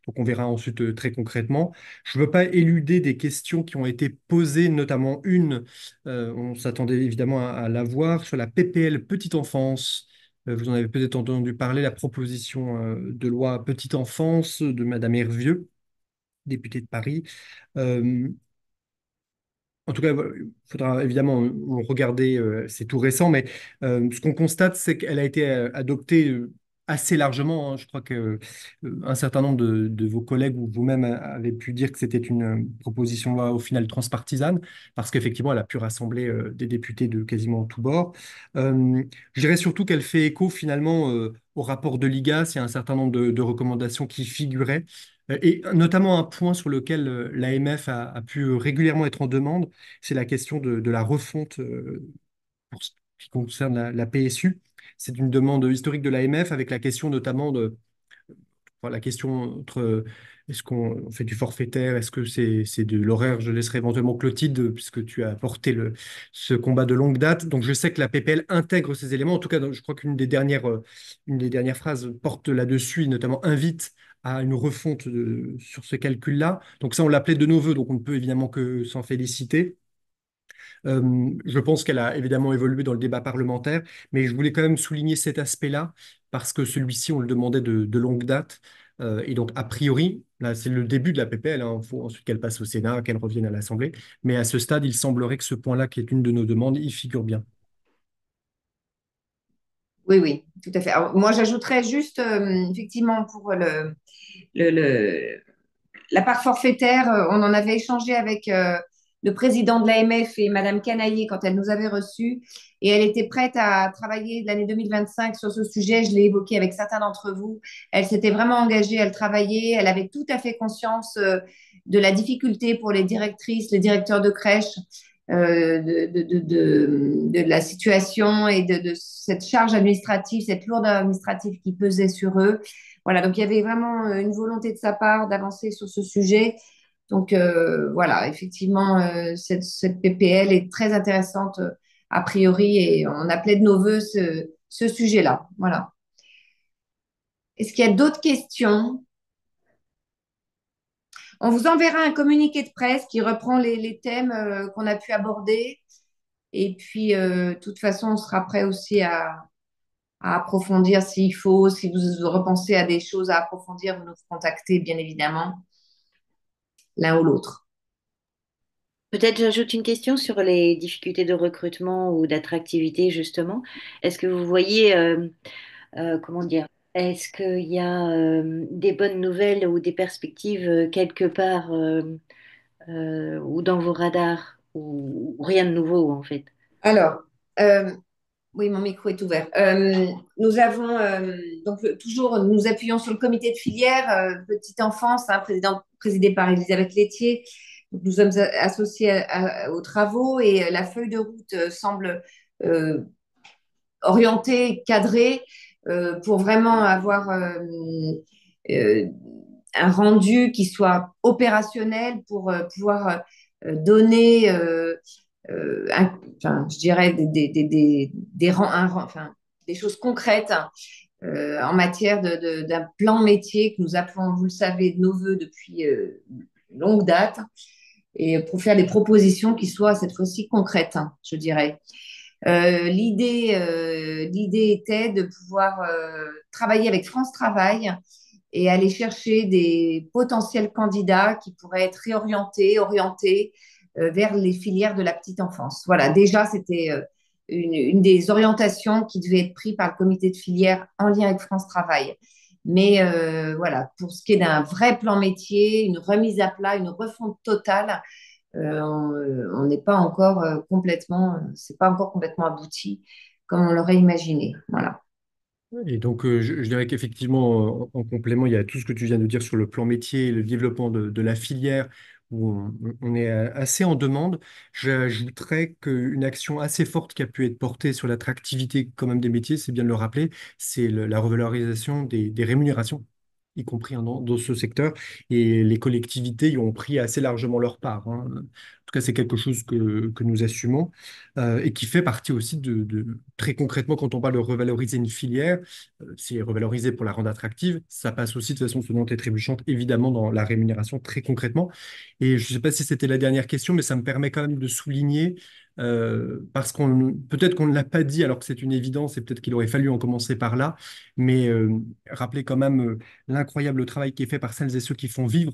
Donc on verra ensuite très concrètement. Je ne veux pas éluder des questions qui ont été posées, notamment une, on s'attendait évidemment à la voir, sur la PPL Petite Enfance. Vous en avez peut-être entendu parler, la proposition de loi Petite Enfance de Madame Hervieux, députée de Paris. Euh, En tout cas, il faudra évidemment regarder, c'est tout récent, mais ce qu'on constate, c'est qu'elle a été adoptée assez largement, hein. Je crois que un certain nombre de vos collègues ou vous-même avez pu dire que c'était une proposition loi au final transpartisane, parce qu'effectivement, elle a pu rassembler des députés de quasiment tous bords. Je dirais surtout qu'elle fait écho finalement au rapport de l'IGAS. Il y a un certain nombre de recommandations qui figuraient. Et notamment un point sur lequel l'AMF a pu régulièrement être en demande, c'est la question de la refonte pour ce qui concerne la PSU. C'est une demande historique de l'AMF avec la question notamment de enfin, la question entre est-ce qu'on fait du forfaitaire, est-ce que c'est de l'horaire, je laisserai éventuellement Clotilde, puisque tu as porté ce combat de longue date. Donc je sais que la PPL intègre ces éléments. En tout cas, je crois une des dernières phrases porte là-dessus, et notamment invite à une refonte sur ce calcul-là. Donc ça, on l'appelait de nos voeux, donc on ne peut évidemment que s'en féliciter. Je pense qu'elle a évidemment évolué dans le débat parlementaire, mais je voulais quand même souligner cet aspect-là, parce que celui-ci, on le demandait de longue date. Et donc, a priori, là, c'est le début de la PPL, hein. Il faut ensuite qu'elle passe au Sénat, qu'elle revienne à l'Assemblée. Mais à ce stade, il semblerait que ce point-là, qui est une de nos demandes, y figure bien. Oui, oui, tout à fait. Alors, moi, j'ajouterais juste, effectivement, pour le, le- la part forfaitaire, on en avait échangé avec le président de l'AMF et Madame Canaillé quand elle nous avait reçus. Et elle était prête à travailler de l'année 2025 sur ce sujet. Je l'ai évoqué avec certains d'entre vous. Elle s'était vraiment engagée, elle travaillait. Elle avait tout à fait conscience de la difficulté pour les directrices, les directeurs de crèche, de la situation et de cette charge administrative, cette lourde administrative qui pesait sur eux. Voilà, donc il y avait vraiment une volonté de sa part d'avancer sur ce sujet. Donc voilà, effectivement, cette PPL est très intéressante a priori et on appelait de nos voeux ce sujet-là. Voilà. Est-ce qu'il y a d'autres questions? On vous enverra un communiqué de presse qui reprend les thèmes qu'on a pu aborder. Et puis, de toute façon, on sera prêt aussi à approfondir s'il faut. Si vous repensez à des choses à approfondir, vous nous contactez, bien évidemment, l'un ou l'autre. Peut-être j'ajoute une question sur les difficultés de recrutement ou d'attractivité, justement. Est-ce que vous voyez, comment dire, est-ce qu'il y a des bonnes nouvelles ou des perspectives quelque part ou dans vos radars ou rien de nouveau en fait? Alors, euh, oui, mon micro est ouvert. Nous avons donc toujours nous appuyons sur le comité de filière petite enfance, hein, présidé par Elisabeth Laitier. Donc, nous sommes associés aux travaux et la feuille de route semble euh, orientée, cadrée pour vraiment avoir euh, un rendu qui soit opérationnel pour pouvoir donner enfin, je dirais enfin, des choses concrètes en matière d'un plan métier que nous appelons, vous le savez, de nos voeux depuis longue date, et pour faire des propositions qui soient cette fois-ci concrètes, hein, je dirais. L'idée était de pouvoir travailler avec France Travail et aller chercher des potentiels candidats qui pourraient être orientés vers les filières de la petite enfance. Voilà, déjà, c'était une des orientations qui devait être prise par le comité de filière en lien avec France Travail. Mais voilà, pour ce qui est d'un vrai plan métier, une remise à plat, une refonte totale, on n'est pas encore c'est pas encore complètement abouti comme on l'aurait imaginé. Voilà. Et donc, je dirais qu'effectivement, en complément, il y a tout ce que tu viens de dire sur le plan métier, le développement de la filière, où on est assez en demande. J'ajouterais qu'une action assez forte qui a pu être portée sur l'attractivité quand même des métiers, c'est bien de le rappeler, c'est la revalorisation des rémunérations, y compris hein, dans ce secteur. Et les collectivités y ont pris assez largement leur part, hein. En tout cas, c'est quelque chose que nous assumons et qui fait partie aussi très concrètement, quand on parle de revaloriser une filière, c'est revaloriser pour la rendre attractive, ça passe aussi de façon sonnante et trébuchante, évidemment, dans la rémunération très concrètement. Et je ne sais pas si c'était la dernière question, mais ça me permet quand même de souligner, parce qu'on peut-être qu'on ne l'a pas dit alors que c'est une évidence et peut-être qu'il aurait fallu en commencer par là, mais rappeler quand même l'incroyable travail qui est fait par celles et ceux qui font vivre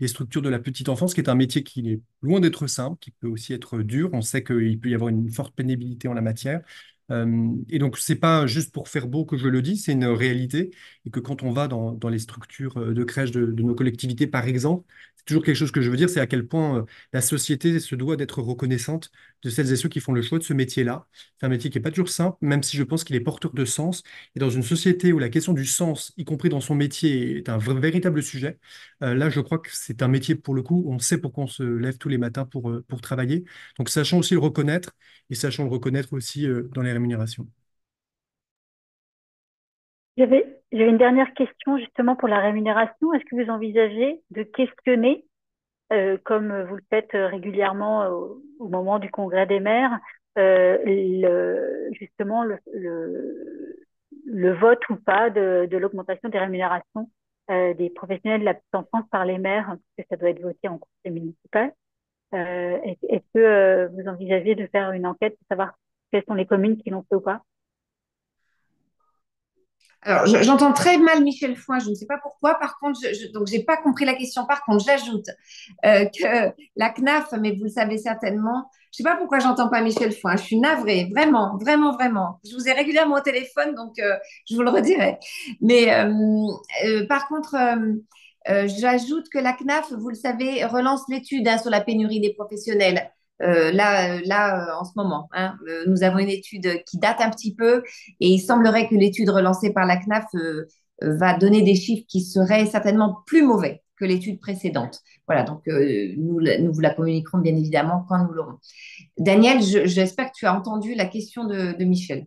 les structures de la petite enfance, qui est un métier qui est loin d'être simple, qui peut aussi être dur. On sait qu'il peut y avoir une forte pénibilité en la matière. Et donc, c'est pas juste pour faire beau que je le dis, c'est une réalité. Et que quand on va dans les structures de crèche de nos collectivités, par exemple, c'est toujours quelque chose que je veux dire, c'est à quel point la société se doit d'être reconnaissante de celles et ceux qui font le choix de ce métier-là. C'est un métier qui n'est pas toujours simple, même si je pense qu'il est porteur de sens. Et dans une société où la question du sens, y compris dans son métier, est un véritable sujet, là, je crois que c'est un métier pour le coup, on sait pourquoi on se lève tous les matins pour travailler. Donc, sachant aussi le reconnaître et sachant le reconnaître aussi dans les rémunérations. J'avais une dernière question justement pour la rémunération. Est-ce que vous envisagez de questionner, comme vous le faites régulièrement au moment du congrès des maires, justement le vote ou pas de l'augmentation des rémunérations des professionnels de la petite enfance par les maires, parce que ça doit être voté en conseil municipal. Est-ce que vous envisagez de faire une enquête pour savoir quelles sont les communes qui l'ont fait ou pas? Alors, j'entends très mal Michel Foin, je ne sais pas pourquoi. Par contre, donc j'ai pas compris la question. Par contre, j'ajoute que la CNAF, mais vous le savez certainement, je sais pas pourquoi j'entends pas Michel Foin. Je suis navrée, vraiment, vraiment, vraiment. Je vous ai régulièrement au téléphone, donc je vous le redirai. Mais par contre, j'ajoute que la CNAF, vous le savez, relance l'étude hein, sur la pénurie des professionnels. En ce moment, hein. Nous avons une étude qui date un petit peu et il semblerait que l'étude relancée par la CNAF va donner des chiffres qui seraient certainement plus mauvais que l'étude précédente. Voilà, donc nous vous la communiquerons bien évidemment quand nous l'aurons. Daniel, j'espère que tu as entendu la question de Michel.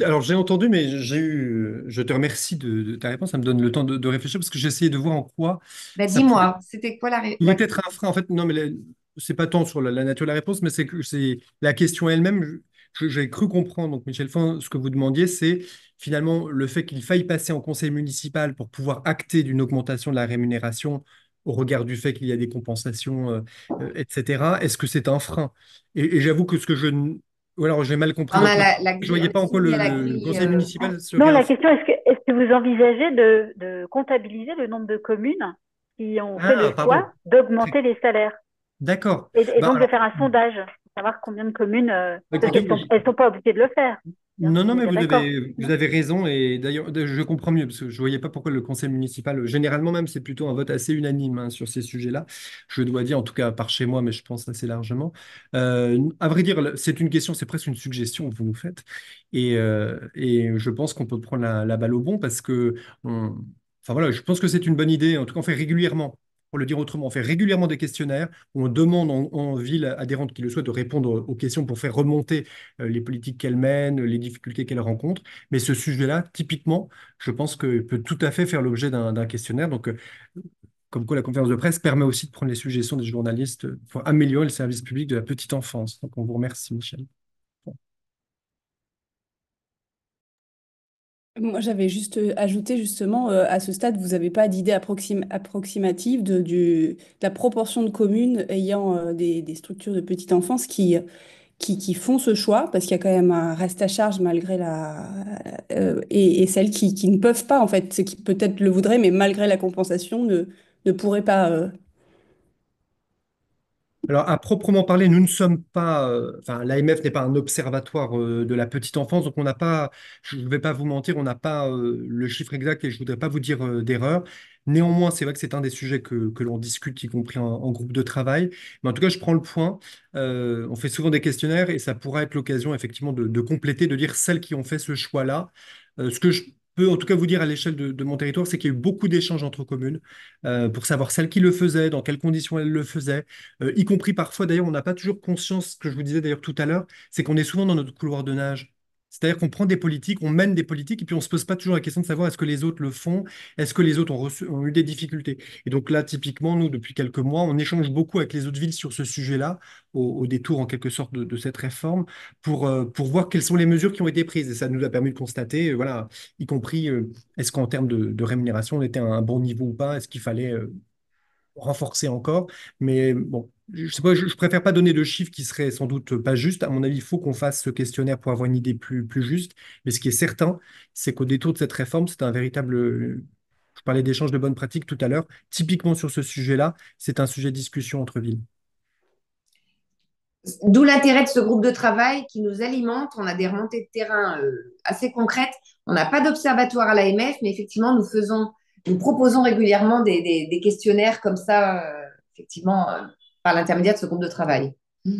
Alors j'ai entendu, mais je te remercie de ta réponse. Ça me donne le temps de réfléchir parce que j'ai essayé de voir en quoi Ben, ça pouvait dis-moi, c'était quoi pouvait ouais. être un frein. En fait, non, mais c'est pas tant sur la nature de la réponse, mais c'est la question elle-même. J'ai cru comprendre, donc Michel Fin, ce que vous demandiez, c'est finalement le fait qu'il faille passer en conseil municipal pour pouvoir acter d'une augmentation de la rémunération au regard du fait qu'il y a des compensations, etc. Est-ce que c'est un frein? Et j'avoue que ce que je... Ou alors j'ai mal compris On a votre question. la Je grille voyais pas en quoi soumis à la le grille. conseil municipal serait Non, un la frein. question est-ce que vous envisagez de comptabiliser le nombre de communes qui ont fait le Ah, pardon. choix d'augmenter les salaires D'accord. et Bah, donc de alors, faire un sondage pour savoir combien de communes, parce écoutez, qu'elles elles sont pas obligées de le faire. Bien, non, non, on est mais bien d'accord. vous avez raison. Et d'ailleurs, je comprends mieux parce que je ne voyais pas pourquoi le conseil municipal, généralement même, c'est plutôt un vote assez unanime hein, sur ces sujets-là. Je dois dire, en tout cas, par chez moi, mais je pense assez largement. À vrai dire, c'est une question, c'est presque une suggestion que vous nous faites. Et je pense qu'on peut prendre la balle au bon parce que, enfin voilà, je pense que c'est une bonne idée. En tout cas, on fait régulièrement. Pour le dire autrement, on fait régulièrement des questionnaires où on demande en ville adhérente qui le souhaite de répondre aux questions pour faire remonter les politiques qu'elle mène, les difficultés qu'elle rencontre. Mais ce sujet-là, typiquement, je pense que peut tout à fait faire l'objet d'un questionnaire. Donc, comme quoi la conférence de presse permet aussi de prendre les suggestions des journalistes pour améliorer le service public de la petite enfance. Donc, on vous remercie, Michel. Moi, j'avais juste ajouté justement, à ce stade, vous n'avez pas d'idée approximative de la proportion de communes ayant des structures de petite enfance qui font ce choix, parce qu'il y a quand même un reste à charge malgré et celles qui ne peuvent pas, en fait, ceux qui peut-être le voudraient, mais malgré la compensation, ne pourraient pas. Alors, à proprement parler, nous ne sommes pas, enfin, l'AMF n'est pas un observatoire de la petite enfance, donc on n'a pas, je ne vais pas vous mentir, on n'a pas le chiffre exact et je ne voudrais pas vous dire d'erreur. Néanmoins, c'est vrai que c'est un des sujets que l'on discute, y compris en groupe de travail. Mais en tout cas, je prends le point. On fait souvent des questionnaires et ça pourra être l'occasion, effectivement, de compléter, de dire celles qui ont fait ce choix-là. Ce que je peux en tout cas vous dire à l'échelle de mon territoire, c'est qu'il y a eu beaucoup d'échanges entre communes pour savoir celles qui le faisaient, dans quelles conditions elles le faisaient y compris parfois, d'ailleurs, on n'a pas toujours conscience, ce que je vous disais d'ailleurs tout à l'heure, c'est qu'on est souvent dans notre couloir de nage. C'est-à-dire qu'on prend des politiques, on mène des politiques, et puis on ne se pose pas toujours la question de savoir est-ce que les autres le font, est-ce que les autres ont eu des difficultés. Et donc là, typiquement, nous, depuis quelques mois, on échange beaucoup avec les autres villes sur ce sujet-là, au détour en quelque sorte de cette réforme, pour voir quelles sont les mesures qui ont été prises. Et ça nous a permis de constater, voilà, y compris, est-ce qu'en termes de rémunération, on était à un bon niveau ou pas, est-ce qu'il fallait renforcer encore. Mais bon, je sais pas, je préfère pas donner de chiffres qui seraient sans doute pas justes. À mon avis, il faut qu'on fasse ce questionnaire pour avoir une idée plus juste. Mais ce qui est certain, c'est qu'au détour de cette réforme, c'est un véritable. Je parlais d'échange de bonnes pratiques tout à l'heure. Typiquement sur ce sujet-là, c'est un sujet de discussion entre villes. D'où l'intérêt de ce groupe de travail qui nous alimente. On a des remontées de terrain assez concrètes. On n'a pas d'observatoire à l'AMF, mais effectivement, nous proposons régulièrement des questionnaires comme ça, effectivement, par l'intermédiaire de ce groupe de travail. Je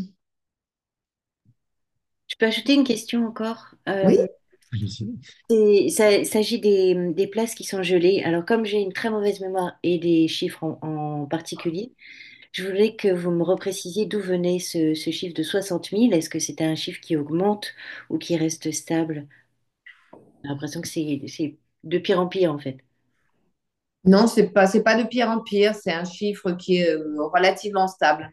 peux ajouter une question encore. Oui, Il s'agit des places qui sont gelées. Alors, comme j'ai une très mauvaise mémoire et des chiffres en particulier, je voulais que vous me reprécisiez d'où venait ce chiffre de 60 000. Est-ce que c'était un chiffre qui augmente ou qui reste stable? J'ai l'impression que c'est de pire en pire, en fait. non, c'est pas de pire en pire. C'est un chiffre qui est relativement stable.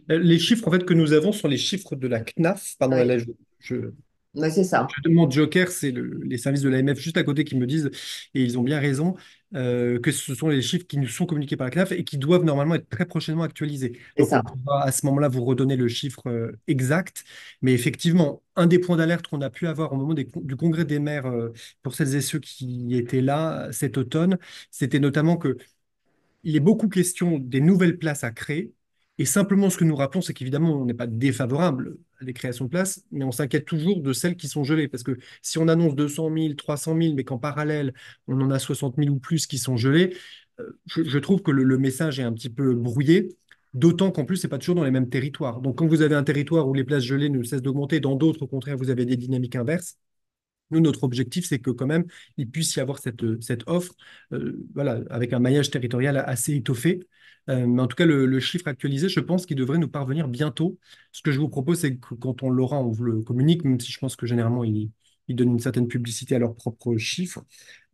Les chiffres en fait que nous avons sont les chiffres de la CNAF. Pardon, Oui, là, je, oui, c'est ça. je demande Joker, c'est les services de l'AMF juste à côté qui me disent, et ils ont bien raison, que ce sont les chiffres qui nous sont communiqués par la CNAF et qui doivent normalement être très prochainement actualisés. C'est Donc on ça. pourra à ce moment-là vous redonner le chiffre exact. Mais effectivement, un des points d'alerte qu'on a pu avoir au moment du congrès des maires pour celles et ceux qui étaient là cet automne, c'était notamment que il est beaucoup question des nouvelles places à créer. Et simplement, ce que nous rappelons, c'est qu'évidemment, on n'est pas défavorable à des créations de places, mais on s'inquiète toujours de celles qui sont gelées. Parce que si on annonce 200 000, 300 000, mais qu'en parallèle, on en a 60 000 ou plus qui sont gelées, je trouve que le message est un petit peu brouillé. D'autant qu'en plus, ce n'est pas toujours dans les mêmes territoires. Donc, quand vous avez un territoire où les places gelées ne cessent d'augmenter, dans d'autres, au contraire, vous avez des dynamiques inverses. Nous, notre objectif, c'est que quand même, il puisse y avoir cette offre, voilà, avec un maillage territorial assez étoffé. Mais en tout cas, le chiffre actualisé, je pense qu'il devrait nous parvenir bientôt. Ce que je vous propose, c'est que quand on l'aura, on vous le communique, même si je pense que généralement, ils donnent une certaine publicité à leurs propres chiffres.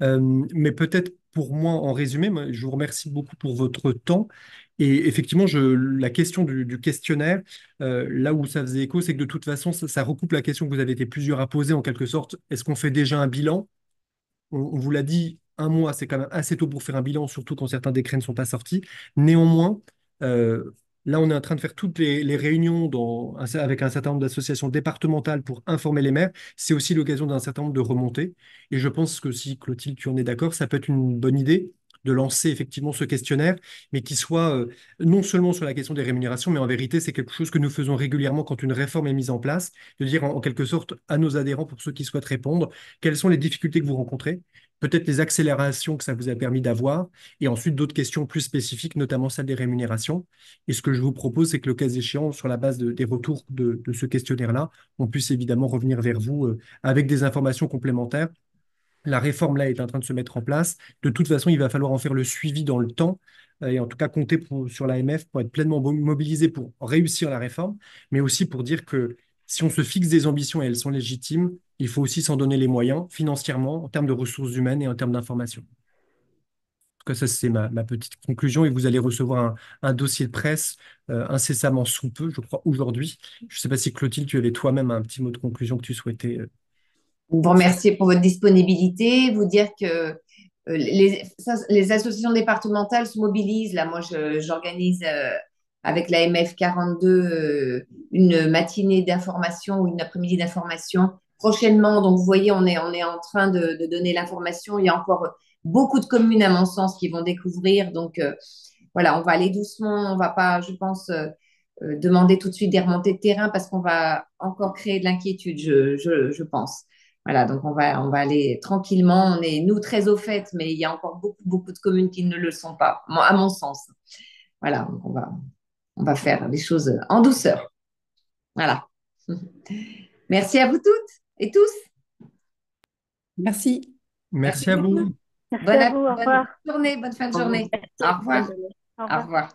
Mais peut-être pour moi, en résumé, moi, je vous remercie beaucoup pour votre temps. Et effectivement, la question du questionnaire, là où ça faisait écho, c'est que de toute façon, ça recoupe la question que vous avez été plusieurs à poser en quelque sorte. Est-ce qu'on fait déjà un bilan? On vous l'a dit, un mois, c'est quand même assez tôt pour faire un bilan, surtout quand certains décrets ne sont pas sortis. Néanmoins, euh, là, on est en train de faire toutes les réunions avec un certain nombre d'associations départementales pour informer les maires. C'est aussi l'occasion d'un certain nombre de remontées. Et je pense que si Clotilde, tu en es d'accord, ça peut être une bonne idée de lancer effectivement ce questionnaire, mais qui soit non seulement sur la question des rémunérations, mais en vérité, c'est quelque chose que nous faisons régulièrement quand une réforme est mise en place, de dire en quelque sorte à nos adhérents, pour ceux qui souhaitent répondre, quelles sont les difficultés que vous rencontrez, peut-être les accélérations que ça vous a permis d'avoir, et ensuite d'autres questions plus spécifiques, notamment celle des rémunérations. Et ce que je vous propose, c'est que le cas échéant, sur la base des retours de ce questionnaire-là, on puisse évidemment revenir vers vous avec des informations complémentaires. La réforme là est en train de se mettre en place. De toute façon, il va falloir en faire le suivi dans le temps et en tout cas compter sur l'AMF pour être pleinement mobilisé pour réussir la réforme, mais aussi pour dire que si on se fixe des ambitions et elles sont légitimes, il faut aussi s'en donner les moyens financièrement, en termes de ressources humaines et en termes d'information. En tout cas, ça, c'est ma petite conclusion et vous allez recevoir un dossier de presse incessamment sous peu, je crois, aujourd'hui. Je ne sais pas si Clotilde, tu avais toi-même un petit mot de conclusion que tu souhaitais. Vous remercier pour votre disponibilité, vous dire que les associations départementales se mobilisent. Là, moi, j'organise avec la MF 42 une matinée d'information ou une après-midi d'information prochainement. Donc, vous voyez, on est en train de donner l'information. Il y a encore beaucoup de communes, à mon sens, qui vont découvrir. Donc, voilà, on va aller doucement. On va pas, je pense, demander tout de suite des remontées de terrain parce qu'on va encore créer de l'inquiétude, je pense. Voilà, donc on va aller tranquillement. On est, nous, très au fait, mais il y a encore beaucoup, beaucoup de communes qui ne le sont pas, à mon sens. Voilà, donc on va faire les choses en douceur. Voilà. Merci à vous toutes et tous. Merci. Merci Merci à beaucoup. vous. Merci à vous, au Bonne revoir. journée, bonne fin de Au revoir. journée. Merci, Au bonne revoir. journée. Au Au revoir. revoir.